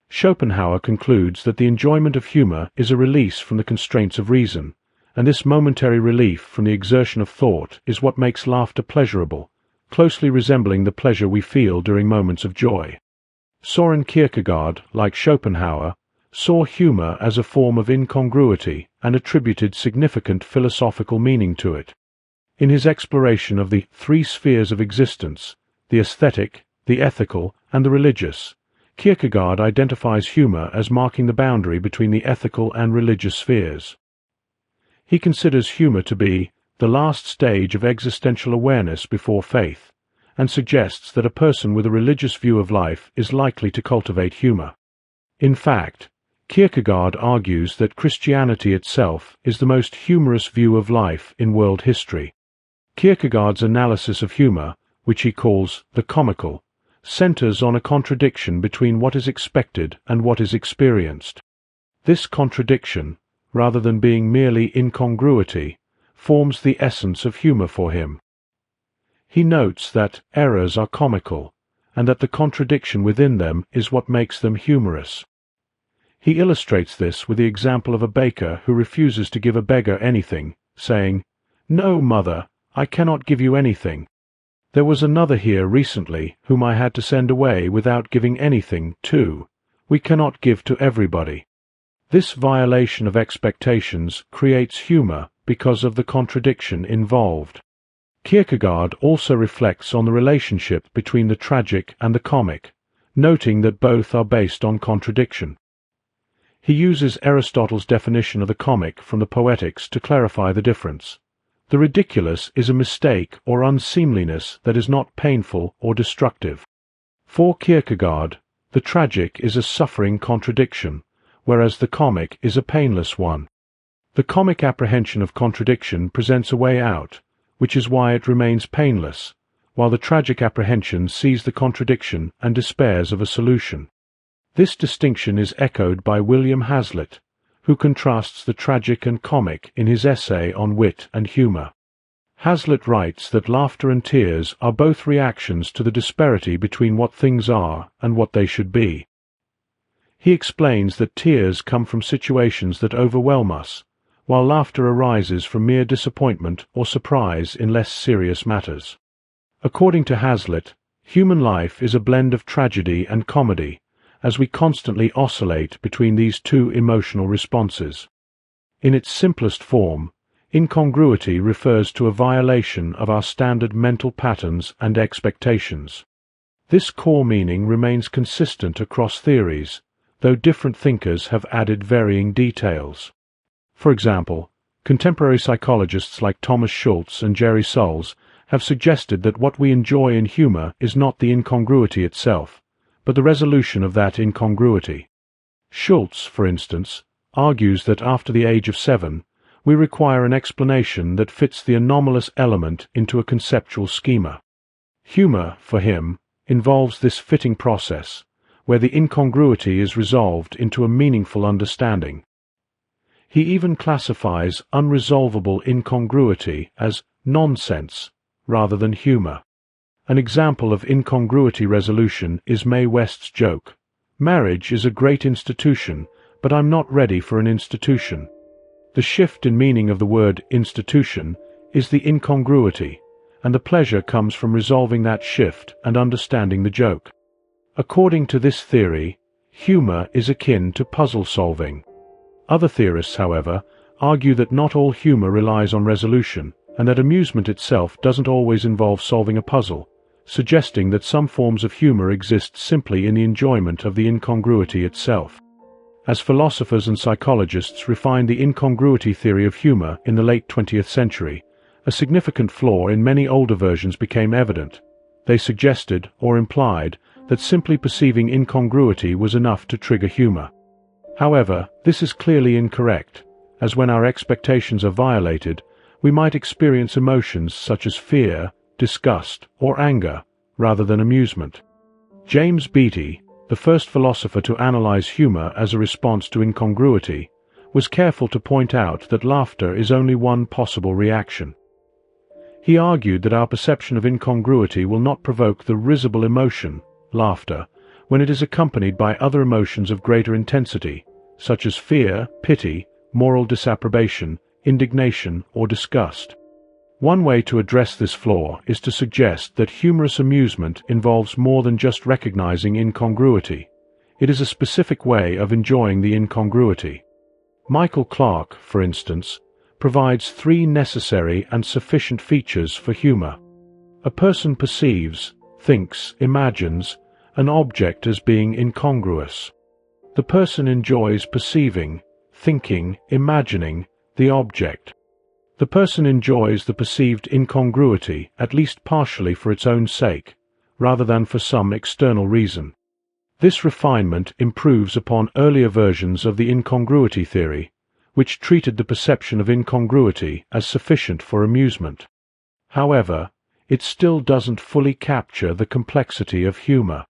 Schopenhauer concludes that the enjoyment of humor is a release from the constraints of reason, and this momentary relief from the exertion of thought is what makes laughter pleasurable, closely resembling the pleasure we feel during moments of joy. Soren Kierkegaard, like Schopenhauer, saw humor as a form of incongruity and attributed significant philosophical meaning to it. In his exploration of the three spheres of existence, the aesthetic, the ethical, and the religious, Kierkegaard identifies humor as marking the boundary between the ethical and religious spheres. He considers humor to be the last stage of existential awareness before faith, and suggests that a person with a religious view of life is likely to cultivate humor. In fact, Kierkegaard argues that Christianity itself is the most humorous view of life in world history. Kierkegaard's analysis of humor, which he calls the comical, centers on a contradiction between what is expected and what is experienced. This contradiction, rather than being merely incongruity, forms the essence of humor for him. He notes that errors are comical, and that the contradiction within them is what makes them humorous. He illustrates this with the example of a baker who refuses to give a beggar anything, saying, "No, mother, I cannot give you anything. There was another here recently whom I had to send away without giving anything to. We cannot give to everybody." This violation of expectations creates humor because of the contradiction involved. Kierkegaard also reflects on the relationship between the tragic and the comic, noting that both are based on contradiction. He uses Aristotle's definition of the comic from the Poetics to clarify the difference. The ridiculous is a mistake or unseemliness that is not painful or destructive. For Kierkegaard, the tragic is a suffering contradiction, whereas the comic is a painless one. The comic apprehension of contradiction presents a way out, which is why it remains painless, while the tragic apprehension sees the contradiction and despairs of a solution. This distinction is echoed by William Hazlitt, who contrasts the tragic and comic in his essay on wit and humor. Hazlitt writes that laughter and tears are both reactions to the disparity between what things are and what they should be. He explains that tears come from situations that overwhelm us, while laughter arises from mere disappointment or surprise in less serious matters. According to Hazlitt, human life is a blend of tragedy and comedy, as we constantly oscillate between these two emotional responses. In its simplest form, incongruity refers to a violation of our standard mental patterns and expectations. This core meaning remains consistent across theories, though different thinkers have added varying details. For example, contemporary psychologists like Thomas Schultz and Jerry Soules have suggested that what we enjoy in humor is not the incongruity itself, but the resolution of that incongruity. Schultz, for instance, argues that after the age of 7, we require an explanation that fits the anomalous element into a conceptual schema. Humor, for him, involves this fitting process, where the incongruity is resolved into a meaningful understanding. He even classifies unresolvable incongruity as nonsense rather than humor. An example of incongruity resolution is Mae West's joke, "Marriage is a great institution, but I'm not ready for an institution." The shift in meaning of the word institution is the incongruity, and the pleasure comes from resolving that shift and understanding the joke. According to this theory, humor is akin to puzzle solving. Other theorists, however, argue that not all humor relies on resolution, and that amusement itself doesn't always involve solving a puzzle, suggesting that some forms of humor exist simply in the enjoyment of the incongruity itself. As philosophers and psychologists refined the incongruity theory of humor in the late 20th century, a significant flaw in many older versions became evident. They suggested, or implied, that simply perceiving incongruity was enough to trigger humor. However, this is clearly incorrect, as when our expectations are violated, we might experience emotions such as fear, disgust, or anger, rather than amusement. James Beattie, the first philosopher to analyze humor as a response to incongruity, was careful to point out that laughter is only one possible reaction. He argued that our perception of incongruity will not provoke the risible emotion, laughter, when it is accompanied by other emotions of greater intensity, such as fear, pity, moral disapprobation, indignation, or disgust. One way to address this flaw is to suggest that humorous amusement involves more than just recognizing incongruity. It is a specific way of enjoying the incongruity. Michael Clarke, for instance, provides 3 necessary and sufficient features for humor. A person perceives, thinks, imagines, an object as being incongruous. The person enjoys perceiving, thinking, imagining the object. The person enjoys the perceived incongruity, at least partially for its own sake, rather than for some external reason. This refinement improves upon earlier versions of the incongruity theory, which treated the perception of incongruity as sufficient for amusement. However, it still doesn't fully capture the complexity of humor.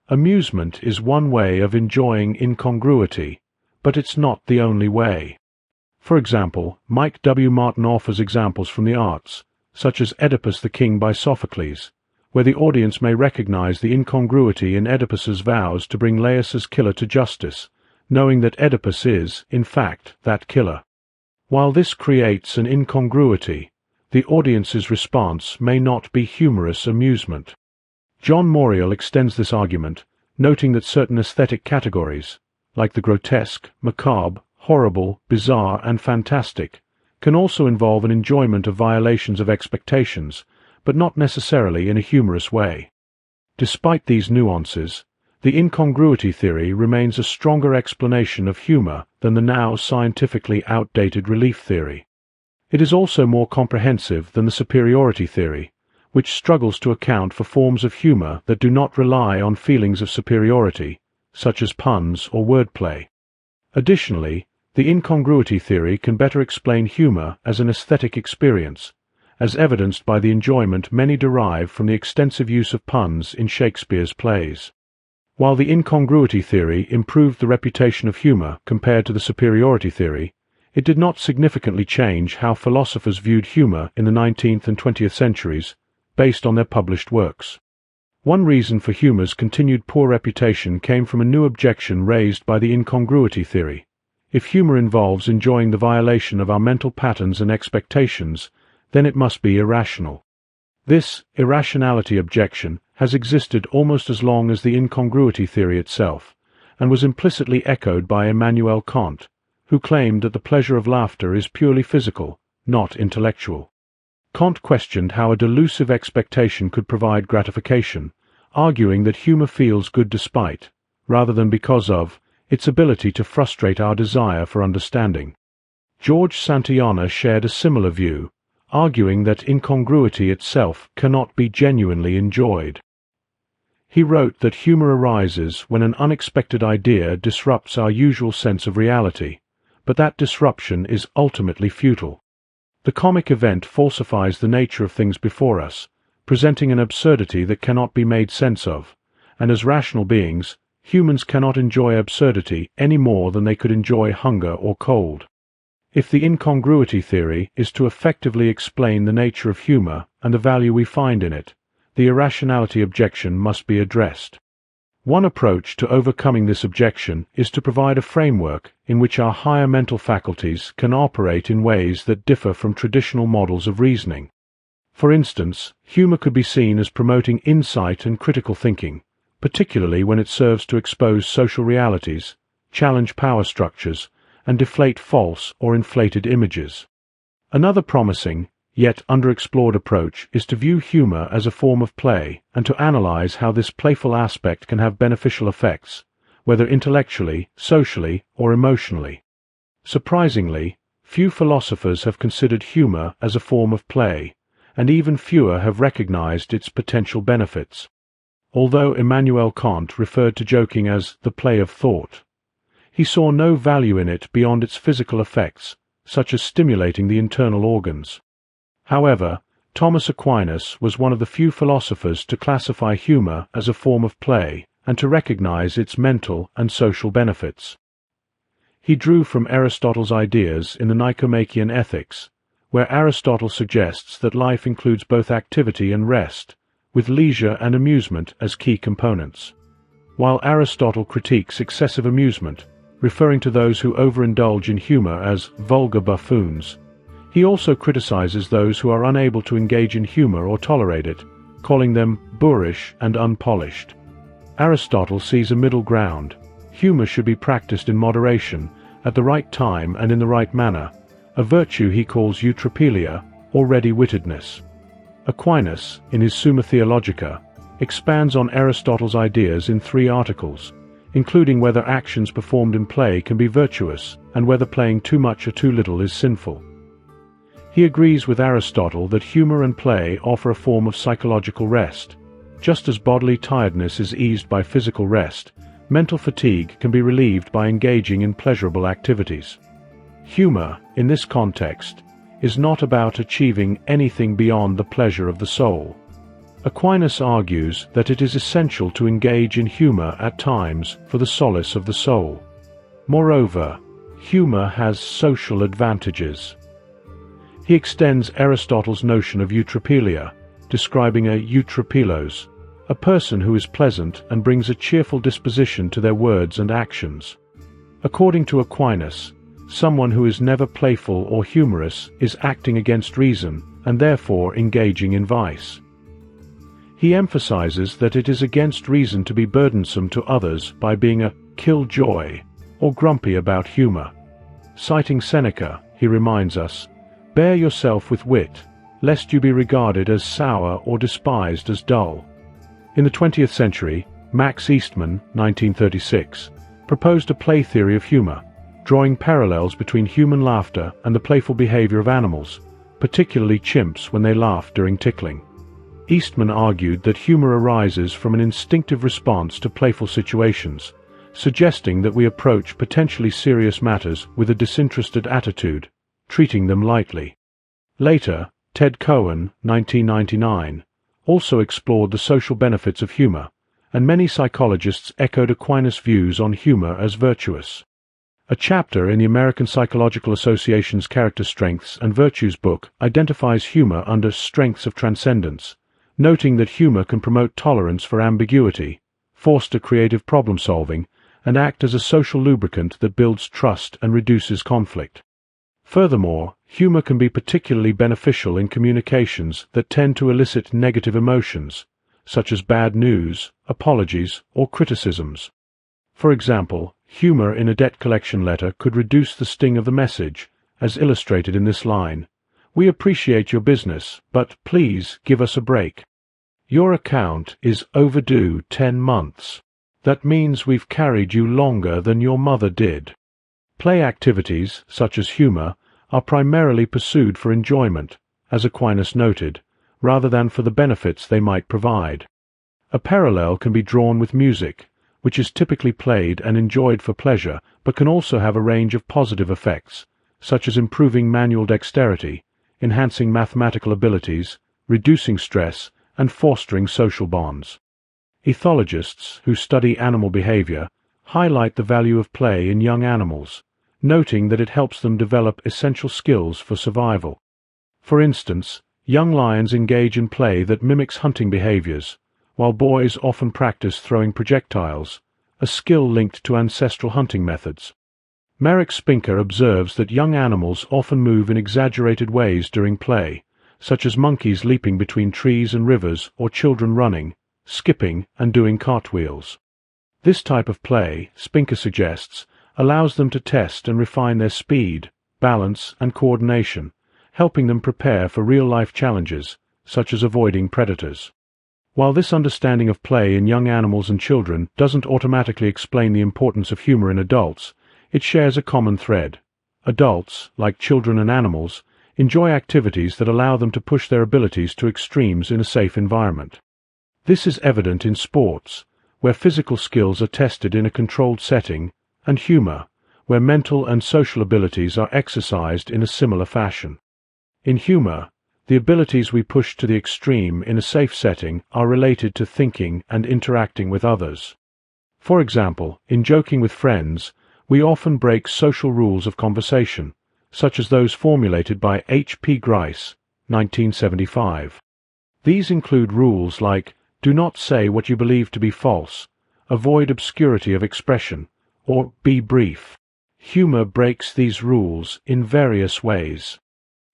Amusement is one way of enjoying incongruity, but it's not the only way. For example, Mike W. Martin offers examples from the arts, such as Oedipus the King by Sophocles, where the audience may recognize the incongruity in Oedipus's vows to bring Laius's killer to justice, knowing that Oedipus is, in fact, that killer. While this creates an incongruity, the audience's response may not be humorous amusement. John Morial extends this argument, noting that certain aesthetic categories, like the grotesque, macabre, horrible, bizarre, and fantastic, can also involve an enjoyment of violations of expectations, but not necessarily in a humorous way. Despite these nuances, the incongruity theory remains a stronger explanation of humor than the now scientifically outdated relief theory. It is also more comprehensive than the superiority theory, which struggles to account for forms of humor that do not rely on feelings of superiority, such as puns or wordplay. Additionally, the incongruity theory can better explain humor as an aesthetic experience, as evidenced by the enjoyment many derive from the extensive use of puns in Shakespeare's plays. While the incongruity theory improved the reputation of humor compared to the superiority theory, it did not significantly change how philosophers viewed humor in the 19th and 20th centuries, based on their published works. One reason for humor's continued poor reputation came from a new objection raised by the incongruity theory. If humor involves enjoying the violation of our mental patterns and expectations, then it must be irrational. This irrationality objection has existed almost as long as the incongruity theory itself, and was implicitly echoed by Immanuel Kant, who claimed that the pleasure of laughter is purely physical, not intellectual. Kant questioned how a delusive expectation could provide gratification, arguing that humor feels good despite, rather than because of, its ability to frustrate our desire for understanding. George Santayana shared a similar view, arguing that incongruity itself cannot be genuinely enjoyed. He wrote that humor arises when an unexpected idea disrupts our usual sense of reality, but that disruption is ultimately futile. The comic event falsifies the nature of things before us, presenting an absurdity that cannot be made sense of, and as rational beings, humans cannot enjoy absurdity any more than they could enjoy hunger or cold. If the incongruity theory is to effectively explain the nature of humor and the value we find in it, the irrationality objection must be addressed. One approach to overcoming this objection is to provide a framework in which our higher mental faculties can operate in ways that differ from traditional models of reasoning. For instance, humor could be seen as promoting insight and critical thinking, particularly when it serves to expose social realities, challenge power structures, and deflate false or inflated images. Another promising, yet underexplored approach is to view humor as a form of play and to analyze how this playful aspect can have beneficial effects, whether intellectually, socially, or emotionally. Surprisingly, few philosophers have considered humor as a form of play, and even fewer have recognized its potential benefits. Although Immanuel Kant referred to joking as the play of thought, he saw no value in it beyond its physical effects, such as stimulating the internal organs. However, Thomas Aquinas was one of the few philosophers to classify humor as a form of play and to recognize its mental and social benefits. He drew from Aristotle's ideas in the Nicomachean Ethics, where Aristotle suggests that life includes both activity and rest, with leisure and amusement as key components. While Aristotle critiques excessive amusement, referring to those who overindulge in humor as vulgar buffoons, he also criticizes those who are unable to engage in humor or tolerate it, calling them boorish and unpolished. Aristotle sees a middle ground. Humor should be practiced in moderation, at the right time and in the right manner, a virtue he calls eutropelia, or ready-wittedness. Aquinas, in his Summa Theologica, expands on Aristotle's ideas in 3 articles, including whether actions performed in play can be virtuous and whether playing too much or too little is sinful. He agrees with Aristotle that humor and play offer a form of psychological rest. Just as bodily tiredness is eased by physical rest, mental fatigue can be relieved by engaging in pleasurable activities. Humor, in this context, is not about achieving anything beyond the pleasure of the soul. Aquinas argues that it is essential to engage in humor at times for the solace of the soul. Moreover, humor has social advantages. He extends Aristotle's notion of eutrapelia, describing a eutrapelos, a person who is pleasant and brings a cheerful disposition to their words and actions. According to Aquinas, someone who is never playful or humorous is acting against reason and therefore engaging in vice. He emphasizes that it is against reason to be burdensome to others by being a killjoy or grumpy about humor. Citing Seneca, he reminds us, "Bear yourself with wit, lest you be regarded as sour or despised as dull." In the 20th century, Max Eastman, 1936, proposed a play theory of humor, drawing parallels between human laughter and the playful behavior of animals, particularly chimps when they laugh during tickling. Eastman argued that humor arises from an instinctive response to playful situations, suggesting that we approach potentially serious matters with a disinterested attitude, treating them lightly. Later, Ted Cohen, 1999, also explored the social benefits of humor, and many psychologists echoed Aquinas' views on humor as virtuous. A chapter in the American Psychological Association's Character Strengths and Virtues book identifies humor under strengths of transcendence, noting that humor can promote tolerance for ambiguity, foster creative problem-solving, and act as a social lubricant that builds trust and reduces conflict. Furthermore, humor can be particularly beneficial in communications that tend to elicit negative emotions, such as bad news, apologies, or criticisms. For example, humor in a debt collection letter could reduce the sting of the message, as illustrated in this line: "We appreciate your business, but please give us a break. Your account is overdue 10 months. That means we've carried you longer than your mother did." Play activities, such as humor, are primarily pursued for enjoyment, as Aquinas noted, rather than for the benefits they might provide. A parallel can be drawn with music, which is typically played and enjoyed for pleasure but can also have a range of positive effects, such as improving manual dexterity, enhancing mathematical abilities, reducing stress, and fostering social bonds. Ethologists, who study animal behavior, highlight the value of play in young animals, noting that it helps them develop essential skills for survival. For instance, young lions engage in play that mimics hunting behaviors, while boys often practice throwing projectiles, a skill linked to ancestral hunting methods. Marek Spinker observes that young animals often move in exaggerated ways during play, such as monkeys leaping between trees and rivers or children running, skipping, and doing cartwheels. This type of play, Spinker suggests, allows them to test and refine their speed, balance, and coordination, helping them prepare for real-life challenges, such as avoiding predators. While this understanding of play in young animals and children doesn't automatically explain the importance of humor in adults, it shares a common thread. Adults, like children and animals, enjoy activities that allow them to push their abilities to extremes in a safe environment. This is evident in sports, where physical skills are tested in a controlled setting, and humor, where mental and social abilities are exercised in a similar fashion. In humor, the abilities we push to the extreme in a safe setting are related to thinking and interacting with others. For example, in joking with friends, we often break social rules of conversation, such as those formulated by H.P. Grice, 1975. These include rules like, do not say what you believe to be false, avoid obscurity of expression, or be brief. Humor breaks these rules in various ways.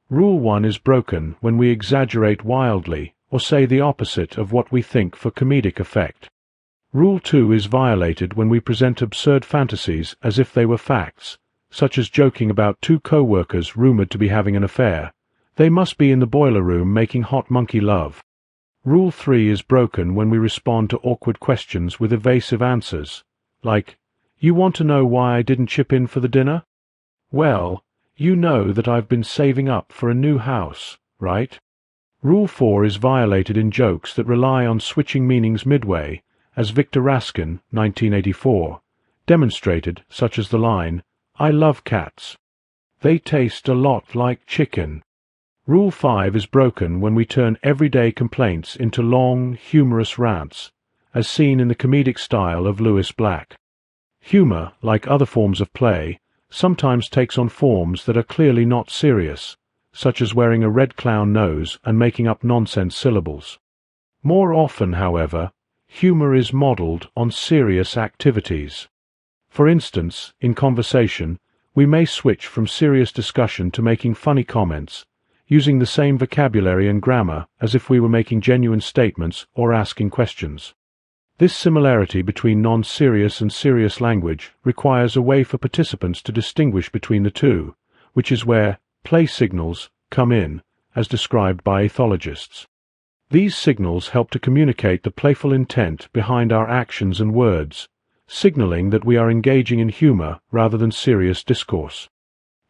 Rule 1 is broken when we exaggerate wildly or say the opposite of what we think for comedic effect. Rule 2 is violated when we present absurd fantasies as if they were facts, such as joking about 2 co-workers rumored to be having an affair. They must be in the boiler room making hot monkey love. Rule 3 is broken when we respond to awkward questions with evasive answers, like, "You want to know why I didn't chip in for the dinner? Well, you know that I've been saving up for a new house, right?" Rule 4 is violated in jokes that rely on switching meanings midway, as Victor Raskin, 1984, demonstrated, such as the line, "I love cats. They taste a lot like chicken." Rule 5 is broken when we turn everyday complaints into long, humorous rants, as seen in the comedic style of Lewis Black. Humor, like other forms of play, sometimes takes on forms that are clearly not serious, such as wearing a red clown nose and making up nonsense syllables. More often, however, humor is modeled on serious activities. For instance, in conversation, we may switch from serious discussion to making funny comments, using the same vocabulary and grammar as if we were making genuine statements or asking questions. This similarity between non-serious and serious language requires a way for participants to distinguish between the two, which is where play signals come in, as described by ethologists. These signals help to communicate the playful intent behind our actions and words, signaling that we are engaging in humor rather than serious discourse.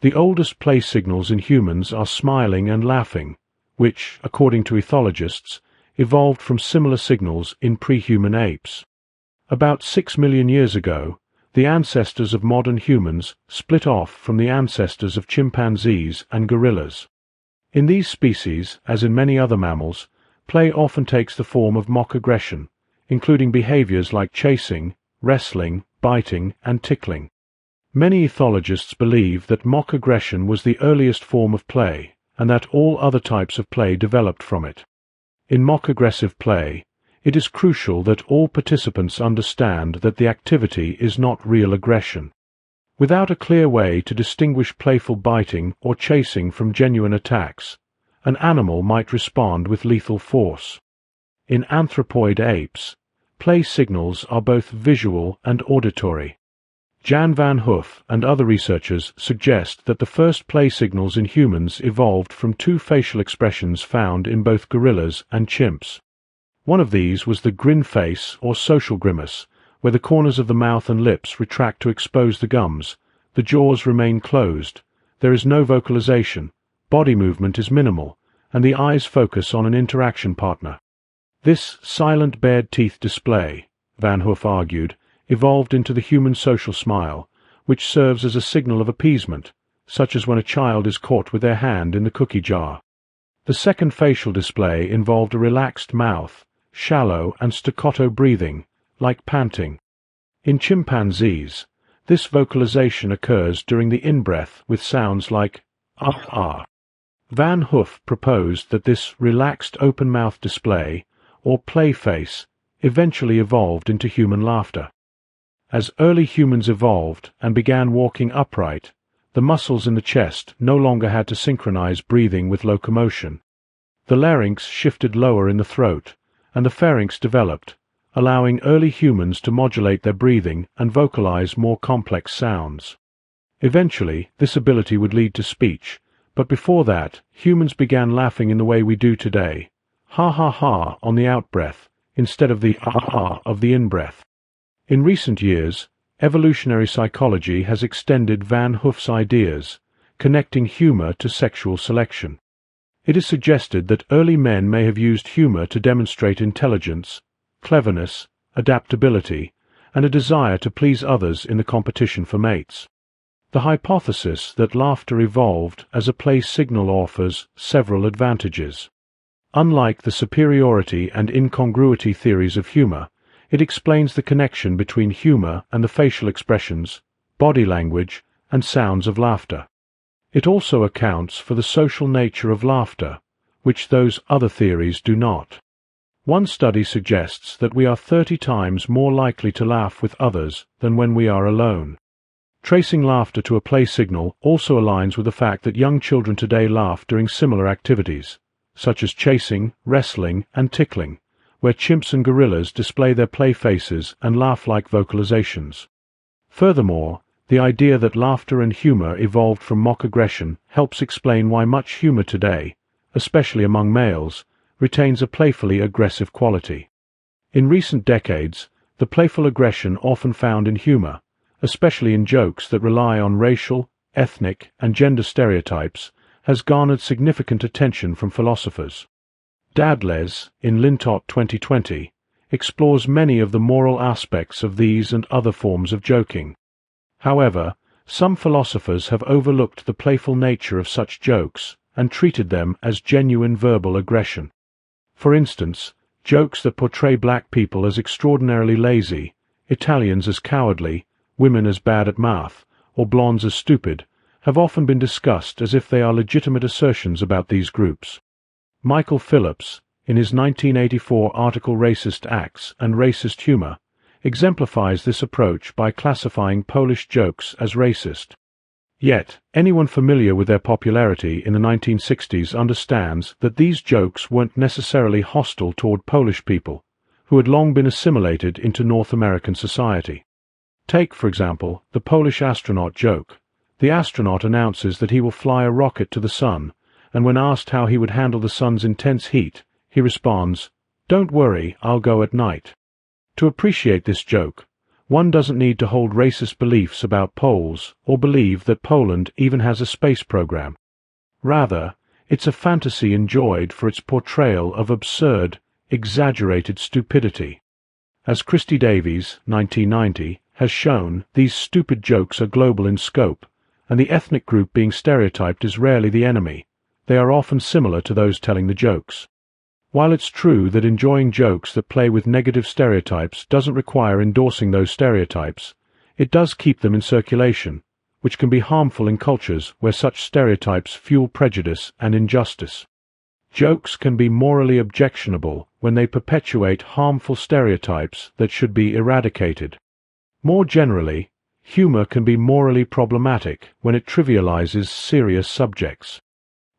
The oldest play signals in humans are smiling and laughing, which, according to ethologists, evolved from similar signals in pre-human apes. About 6 million years ago, the ancestors of modern humans split off from the ancestors of chimpanzees and gorillas. In these species, as in many other mammals, play often takes the form of mock aggression, including behaviors like chasing, wrestling, biting, and tickling. Many ethologists believe that mock aggression was the earliest form of play, and that all other types of play developed from it. In mock aggressive play, it is crucial that all participants understand that the activity is not real aggression. Without a clear way to distinguish playful biting or chasing from genuine attacks, an animal might respond with lethal force. In anthropoid apes, play signals are both visual and auditory. Jan van Hoof and other researchers suggest that the first play signals in humans evolved from two facial expressions found in both gorillas and chimps. One of these was the grin face or social grimace, where the corners of the mouth and lips retract to expose the gums, the jaws remain closed, there is no vocalization, body movement is minimal, and the eyes focus on an interaction partner. This silent bared teeth display, Van Hoof argued, evolved into the human social smile, which serves as a signal of appeasement, such as when a child is caught with their hand in the cookie jar. The second facial display involved a relaxed mouth, shallow and staccato breathing, like panting. In chimpanzees, this vocalization occurs during the in-breath with sounds like ah. Van Hoof proposed that this relaxed open-mouth display, or play face, eventually evolved into human laughter. As early humans evolved and began walking upright, the muscles in the chest no longer had to synchronize breathing with locomotion. The larynx shifted lower in the throat, and the pharynx developed, allowing early humans to modulate their breathing and vocalize more complex sounds. Eventually, this ability would lead to speech, but before that, humans began laughing in the way we do today, ha ha ha on the outbreath, instead of the ah of the in-breath. In recent years, evolutionary psychology has extended Van Hoof's ideas, connecting humor to sexual selection. It is suggested that early men may have used humor to demonstrate intelligence, cleverness, adaptability, and a desire to please others in the competition for mates. The hypothesis that laughter evolved as a play signal offers several advantages. Unlike the superiority and incongruity theories of humor, it explains the connection between humor and the facial expressions, body language, and sounds of laughter. It also accounts for the social nature of laughter, which those other theories do not. One study suggests that we are 30 times more likely to laugh with others than when we are alone. Tracing laughter to a play signal also aligns with the fact that young children today laugh during similar activities, such as chasing, wrestling, and tickling, where chimps and gorillas display their play faces and laugh-like vocalizations. Furthermore, the idea that laughter and humor evolved from mock aggression helps explain why much humor today, especially among males, retains a playfully aggressive quality. In recent decades, the playful aggression often found in humor, especially in jokes that rely on racial, ethnic, and gender stereotypes, has garnered significant attention from philosophers. Dadles, in Lintot 2020, explores many of the moral aspects of these and other forms of joking. However, some philosophers have overlooked the playful nature of such jokes and treated them as genuine verbal aggression. For instance, jokes that portray black people as extraordinarily lazy, Italians as cowardly, women as bad at math, or blondes as stupid, have often been discussed as if they are legitimate assertions about these groups. Michael Phillips, in his 1984 article Racist Acts and Racist Humor, exemplifies this approach by classifying Polish jokes as racist. Yet, anyone familiar with their popularity in the 1960s understands that these jokes weren't necessarily hostile toward Polish people, who had long been assimilated into North American society. Take, for example, the Polish astronaut joke. The astronaut announces that he will fly a rocket to the sun, and when asked how he would handle the sun's intense heat, he responds, "Don't worry, I'll go at night." To appreciate this joke, one doesn't need to hold racist beliefs about Poles or believe that Poland even has a space program. Rather, it's a fantasy enjoyed for its portrayal of absurd, exaggerated stupidity. As Christy Davies, 1990, has shown, these stupid jokes are global in scope, and the ethnic group being stereotyped is rarely the enemy. They are often similar to those telling the jokes. While it's true that enjoying jokes that play with negative stereotypes doesn't require endorsing those stereotypes, it does keep them in circulation, which can be harmful in cultures where such stereotypes fuel prejudice and injustice. Jokes can be morally objectionable when they perpetuate harmful stereotypes that should be eradicated. More generally, humor can be morally problematic when it trivializes serious subjects.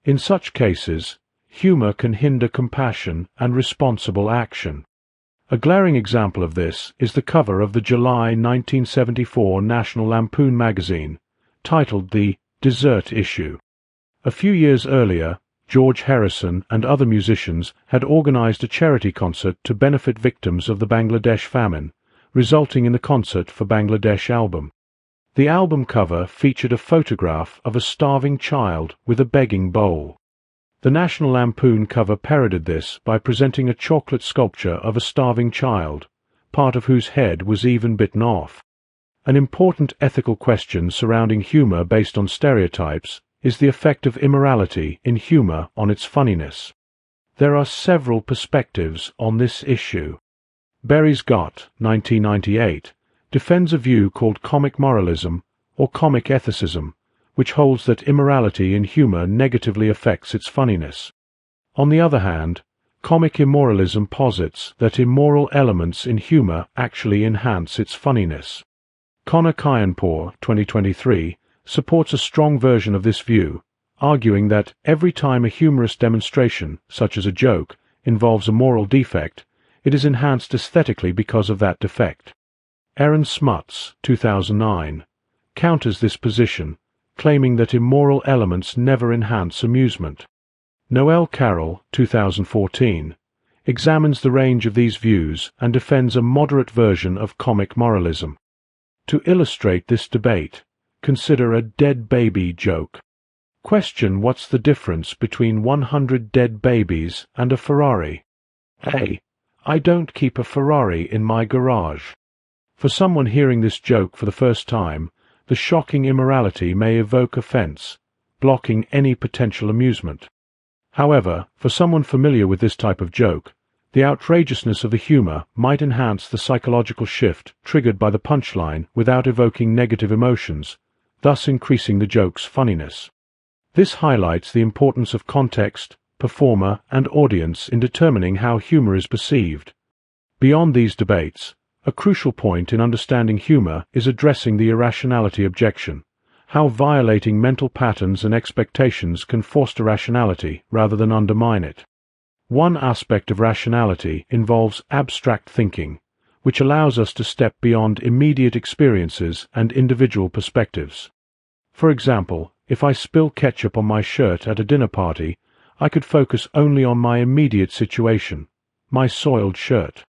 In such cases, humor can hinder compassion and responsible action. A glaring example of this is the cover of the July 1974 National Lampoon magazine, titled the Dessert Issue. A few years earlier, George Harrison and other musicians had organized a charity concert to benefit victims of the Bangladesh famine, resulting in the Concert for Bangladesh album. The album cover featured a photograph of a starving child with a begging bowl. The National Lampoon cover parodied this by presenting a chocolate sculpture of a starving child, part of whose head was even bitten off. An important ethical question surrounding humor based on stereotypes is the effect of immorality in humor on its funniness. There are several perspectives on this issue. Barry Scott, 1998, defends a view called comic moralism or comic ethicism, which holds that immorality in humor negatively affects its funniness. On the other hand, comic immoralism posits that immoral elements in humor actually enhance its funniness. Connor Kyanpour, 2023, supports a strong version of this view, arguing that every time a humorous demonstration, such as a joke, involves a moral defect, it is enhanced aesthetically because of that defect. Aaron Smuts, 2009, counters this position, claiming that immoral elements never enhance amusement. Noel Carroll, 2014, examines the range of these views and defends a moderate version of comic moralism. To illustrate this debate, consider a dead baby joke. Question what's the difference between 100 dead babies and a Ferrari. A. I don't keep a Ferrari in my garage. For someone hearing this joke for the first time, the shocking immorality may evoke offense, blocking any potential amusement. However, for someone familiar with this type of joke, the outrageousness of the humor might enhance the psychological shift triggered by the punchline without evoking negative emotions, thus increasing the joke's funniness. This highlights the importance of context, performer, and audience in determining how humor is perceived. Beyond these debates, a crucial point in understanding humor is addressing the irrationality objection, how violating mental patterns and expectations can foster rationality rather than undermine it. One aspect of rationality involves abstract thinking, which allows us to step beyond immediate experiences and individual perspectives. For example, if I spill ketchup on my shirt at a dinner party, I could focus only on my immediate situation, my soiled shirt.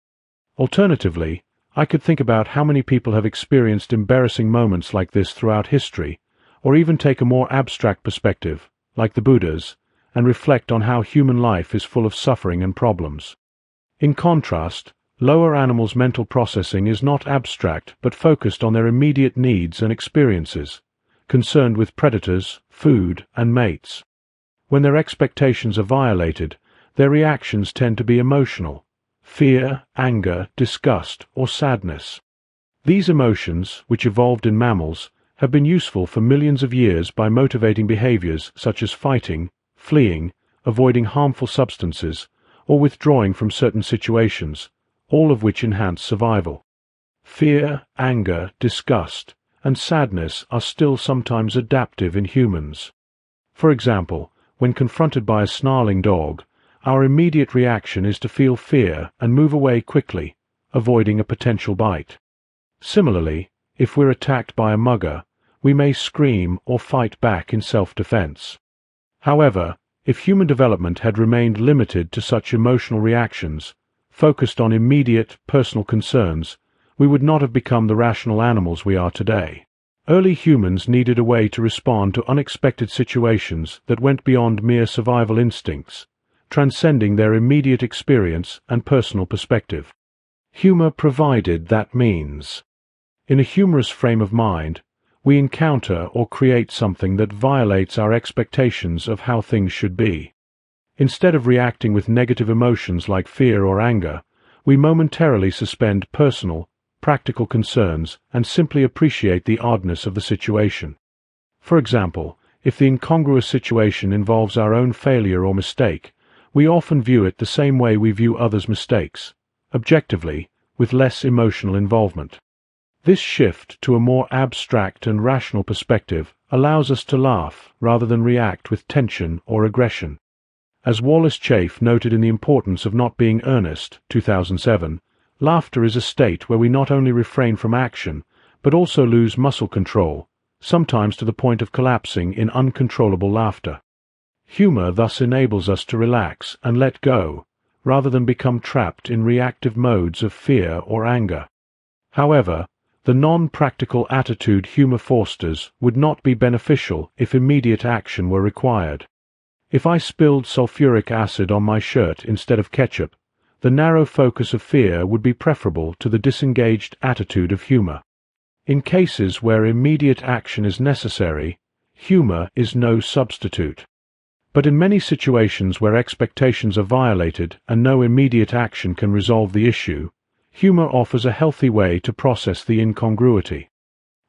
Alternatively, I could think about how many people have experienced embarrassing moments like this throughout history, or even take a more abstract perspective, like the Buddhas, and reflect on how human life is full of suffering and problems. In contrast, lower animals' mental processing is not abstract but focused on their immediate needs and experiences, concerned with predators, food, and mates. When their expectations are violated, their reactions tend to be emotional: fear, anger, disgust, or sadness. These emotions, which evolved in mammals, have been useful for millions of years by motivating behaviors such as fighting, fleeing, avoiding harmful substances, or withdrawing from certain situations, all of which enhance survival. Fear, anger, disgust, and sadness are still sometimes adaptive in humans. For example, when confronted by a snarling dog, our immediate reaction is to feel fear and move away quickly, avoiding a potential bite. Similarly, if we're attacked by a mugger, we may scream or fight back in self-defense. However, if human development had remained limited to such emotional reactions, focused on immediate, personal concerns, we would not have become the rational animals we are today. Early humans needed a way to respond to unexpected situations that went beyond mere survival instincts, transcending their immediate experience and personal perspective. Humor provided that means. In a humorous frame of mind, we encounter or create something that violates our expectations of how things should be. Instead of reacting with negative emotions like fear or anger, we momentarily suspend personal, practical concerns and simply appreciate the oddness of the situation. For example, if the incongruous situation involves our own failure or mistake, we often view it the same way we view others' mistakes, objectively, with less emotional involvement. This shift to a more abstract and rational perspective allows us to laugh rather than react with tension or aggression. As Wallace Chafe noted in The Importance of Not Being Earnest, 2007, laughter is a state where we not only refrain from action, but also lose muscle control, sometimes to the point of collapsing in uncontrollable laughter. Humor thus enables us to relax and let go, rather than become trapped in reactive modes of fear or anger. However, the non-practical attitude humor fosters would not be beneficial if immediate action were required. If I spilled sulfuric acid on my shirt instead of ketchup, the narrow focus of fear would be preferable to the disengaged attitude of humor. In cases where immediate action is necessary, humor is no substitute. But in many situations where expectations are violated and no immediate action can resolve the issue, humor offers a healthy way to process the incongruity.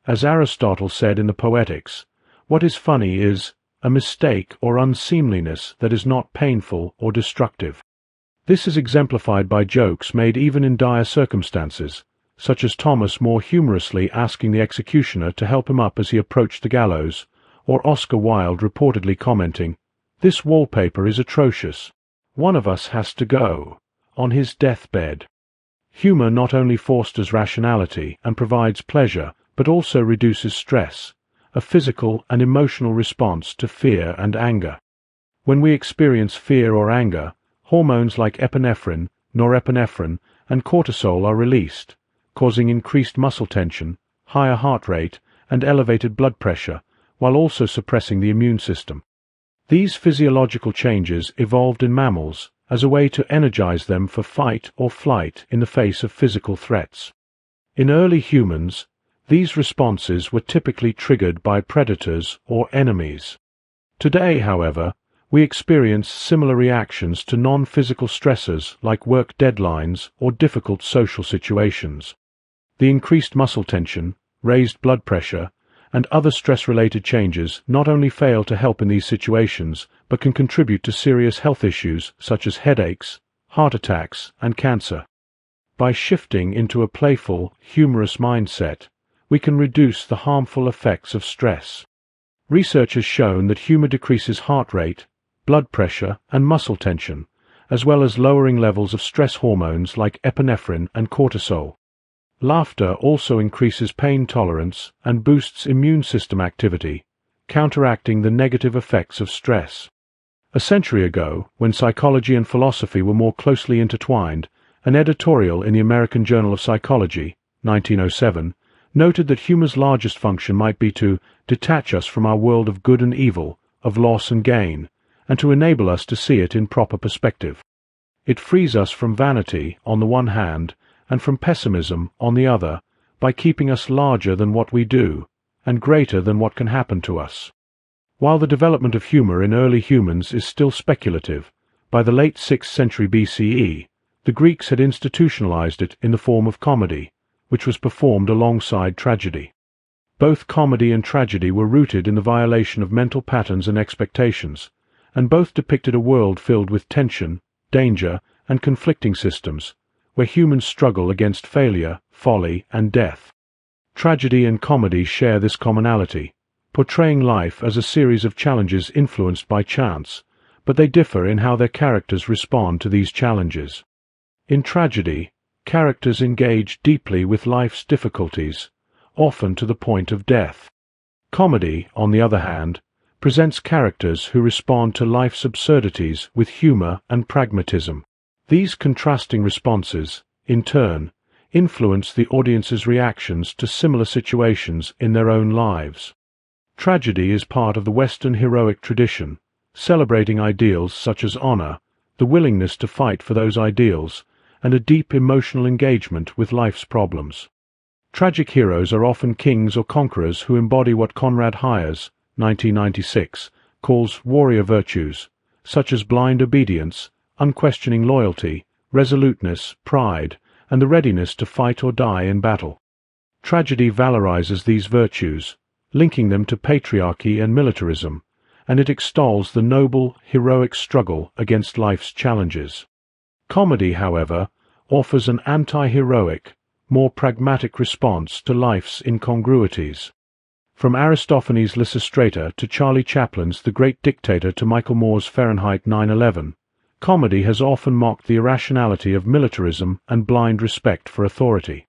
As Aristotle said in the Poetics, what is funny is a mistake or unseemliness that is not painful or destructive. This is exemplified by jokes made even in dire circumstances, such as Thomas more humorously asking the executioner to help him up as he approached the gallows, or Oscar Wilde reportedly commenting, "This wallpaper is atrocious. One of us has to go," on his deathbed. Humor not only fosters rationality and provides pleasure, but also reduces stress, a physical and emotional response to fear and anger. When we experience fear or anger, hormones like epinephrine, norepinephrine, and cortisol are released, causing increased muscle tension, higher heart rate, and elevated blood pressure, while also suppressing the immune system. These physiological changes evolved in mammals as a way to energize them for fight or flight in the face of physical threats. In early humans, these responses were typically triggered by predators or enemies. Today, however, we experience similar reactions to non-physical stressors like work deadlines or difficult social situations. The increased muscle tension, raised blood pressure, and other stress-related changes not only fail to help in these situations, but can contribute to serious health issues such as headaches, heart attacks, and cancer. By shifting into a playful, humorous mindset, we can reduce the harmful effects of stress. Research has shown that humor decreases heart rate, blood pressure, and muscle tension, as well as lowering levels of stress hormones like epinephrine and cortisol. Laughter also increases pain tolerance and boosts immune system activity, counteracting the negative effects of stress. A century ago, when psychology and philosophy were more closely intertwined, an editorial in the American Journal of Psychology, 1907, noted that humor's largest function might be to detach us from our world of good and evil, of loss and gain, and to enable us to see it in proper perspective. It frees us from vanity, on the one hand, and from pessimism, on the other, by keeping us larger than what we do, and greater than what can happen to us. While the development of humor in early humans is still speculative, by the late 6th century BCE, the Greeks had institutionalized it in the form of comedy, which was performed alongside tragedy. Both comedy and tragedy were rooted in the violation of mental patterns and expectations, and both depicted a world filled with tension, danger, and conflicting systems, where humans struggle against failure, folly, and death. Tragedy and comedy share this commonality, portraying life as a series of challenges influenced by chance, but they differ in how their characters respond to these challenges. In tragedy, characters engage deeply with life's difficulties, often to the point of death. Comedy, on the other hand, presents characters who respond to life's absurdities with humor and pragmatism. These contrasting responses, in turn, influence the audience's reactions to similar situations in their own lives. Tragedy is part of the Western heroic tradition, celebrating ideals such as honor, the willingness to fight for those ideals, and a deep emotional engagement with life's problems. Tragic heroes are often kings or conquerors who embody what Conrad Hayes, 1996, calls warrior virtues, such as blind obedience, unquestioning loyalty, resoluteness, pride, and the readiness to fight or die in battle. Tragedy valorizes these virtues, linking them to patriarchy and militarism, and it extols the noble, heroic struggle against life's challenges. Comedy, however, offers an anti-heroic, more pragmatic response to life's incongruities. From Aristophanes' Lysistrata to Charlie Chaplin's The Great Dictator to Michael Moore's Fahrenheit 9/11, comedy has often mocked the irrationality of militarism and blind respect for authority.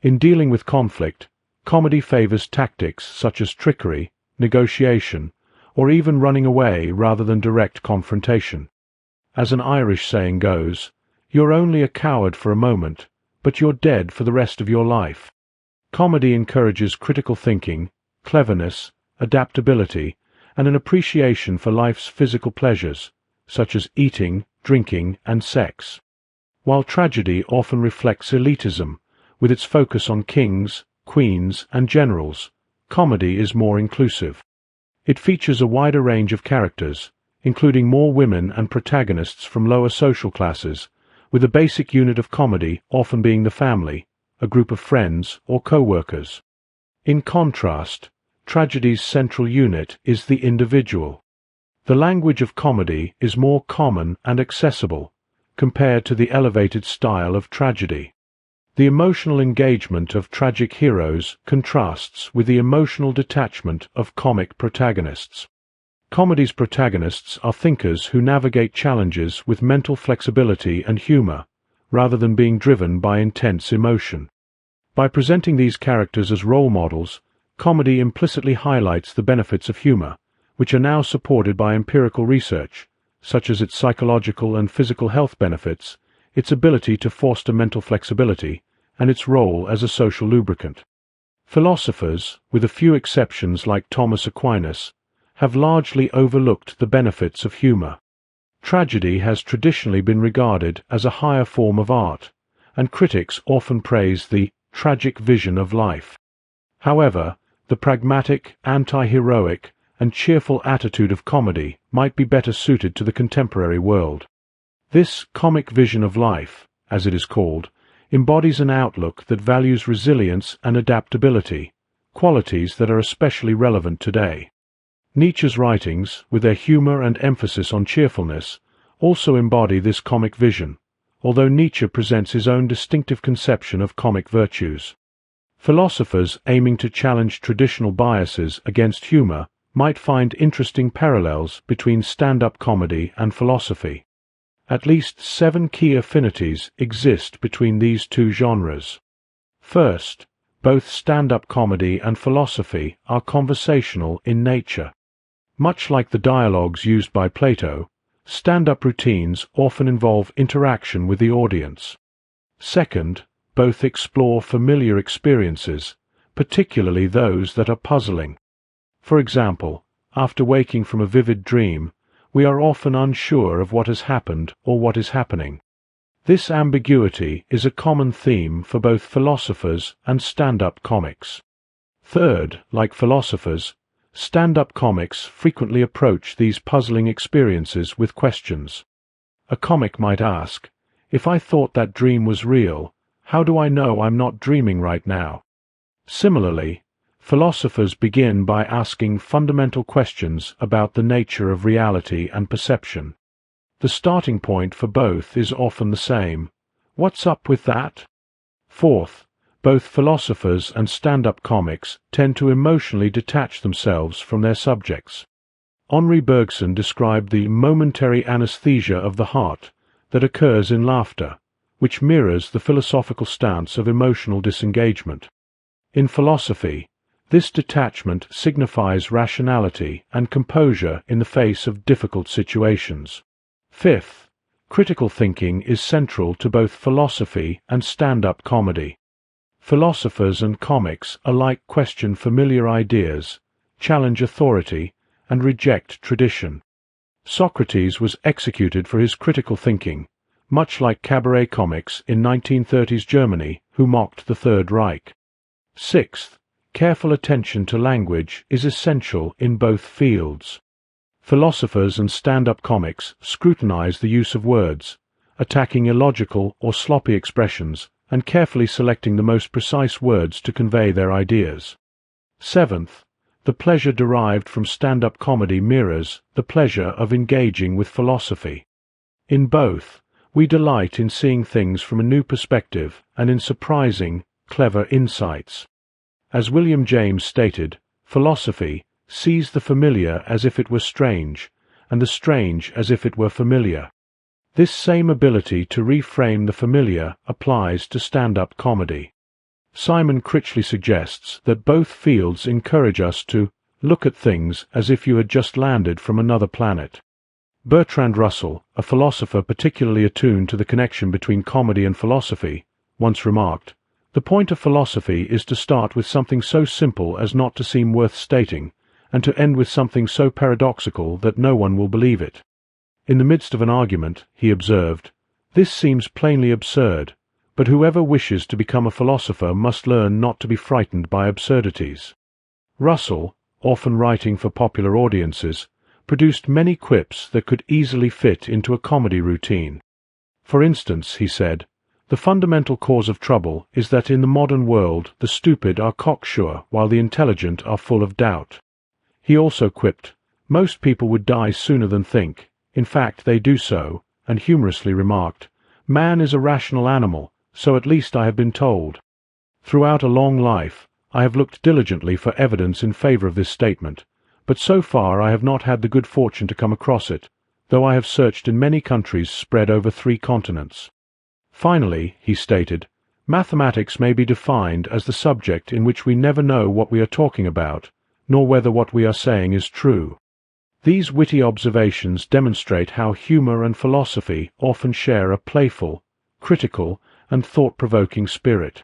In dealing with conflict, comedy favors tactics such as trickery, negotiation, or even running away rather than direct confrontation. As an Irish saying goes, "You're only a coward for a moment, but you're dead for the rest of your life." Comedy encourages critical thinking, cleverness, adaptability, and an appreciation for life's physical pleasures, such as eating, drinking, and sex. While tragedy often reflects elitism, with its focus on kings, queens, and generals, comedy is more inclusive. It features a wider range of characters, including more women and protagonists from lower social classes, with a basic unit of comedy often being the family, a group of friends, or co-workers. In contrast, tragedy's central unit is the individual. The language of comedy is more common and accessible, compared to the elevated style of tragedy. The emotional engagement of tragic heroes contrasts with the emotional detachment of comic protagonists. Comedy's protagonists are thinkers who navigate challenges with mental flexibility and humor, rather than being driven by intense emotion. By presenting these characters as role models, comedy implicitly highlights the benefits of humor, which are now supported by empirical research, such as its psychological and physical health benefits, its ability to foster mental flexibility, and its role as a social lubricant. Philosophers, with a few exceptions like Thomas Aquinas, have largely overlooked the benefits of humor. Tragedy has traditionally been regarded as a higher form of art, and critics often praise the tragic vision of life. However, the pragmatic, anti-heroic, and cheerful attitude of comedy might be better suited to the contemporary world. This comic vision of life, as it is called, embodies an outlook that values resilience and adaptability, qualities that are especially relevant today. Nietzsche's writings, with their humor and emphasis on cheerfulness, also embody this comic vision, although Nietzsche presents his own distinctive conception of comic virtues. Philosophers aiming to challenge traditional biases against humor might find interesting parallels between stand-up comedy and philosophy. At least 7 key affinities exist between these two genres. First, both stand-up comedy and philosophy are conversational in nature. Much like the dialogues used by Plato, Stand-up routines often involve interaction with the audience. Second, both explore familiar experiences, particularly those that are puzzling. For example, after waking from a vivid dream, we are often unsure of what has happened or what is happening. This ambiguity is a common theme for both philosophers and stand-up comics. Third, like philosophers, stand-up comics frequently approach these puzzling experiences with questions. A comic might ask, "If I thought that dream was real, how do I know I'm not dreaming right now?" Similarly, philosophers begin by asking fundamental questions about the nature of reality and perception. The starting point for both is often the same. What's up with that? Fourth, both philosophers and stand-up comics tend to emotionally detach themselves from their subjects. Henri Bergson described the momentary anesthesia of the heart that occurs in laughter, which mirrors the philosophical stance of emotional disengagement. In philosophy, this detachment signifies rationality and composure in the face of difficult situations. Fifth, critical thinking is central to both philosophy and stand-up comedy. Philosophers and comics alike question familiar ideas, challenge authority, and reject tradition. Socrates was executed for his critical thinking, much like cabaret comics in 1930s Germany who mocked the Third Reich. Sixth, careful attention to language is essential in both fields. Philosophers and stand-up comics scrutinize the use of words, attacking illogical or sloppy expressions and carefully selecting the most precise words to convey their ideas. Seventh, the pleasure derived from stand-up comedy mirrors the pleasure of engaging with philosophy. In both, we delight in seeing things from a new perspective and in surprising, clever insights. As William James stated, philosophy sees the familiar as if it were strange, and the strange as if it were familiar. This same ability to reframe the familiar applies to stand-up comedy. Simon Critchley suggests that both fields encourage us to look at things as if you had just landed from another planet. Bertrand Russell, a philosopher particularly attuned to the connection between comedy and philosophy, once remarked, "The point of philosophy is to start with something so simple as not to seem worth stating, and to end with something so paradoxical that no one will believe it." In the midst of an argument, he observed, "This seems plainly absurd, but whoever wishes to become a philosopher must learn not to be frightened by absurdities." Russell, often writing for popular audiences, produced many quips that could easily fit into a comedy routine. For instance, he said, "The fundamental cause of trouble is that in the modern world the stupid are cocksure while the intelligent are full of doubt." He also quipped, "Most people would die sooner than think. In fact, they do so," and humorously remarked, "Man is a rational animal, so at least I have been told." Throughout a long life, I have looked diligently for evidence in favor of this statement, but so far I have not had the good fortune to come across it, though I have searched in many countries spread over 3 continents. Finally, he stated, "Mathematics may be defined as the subject in which we never know what we are talking about, nor whether what we are saying is true." These witty observations demonstrate how humor and philosophy often share a playful, critical, and thought-provoking spirit.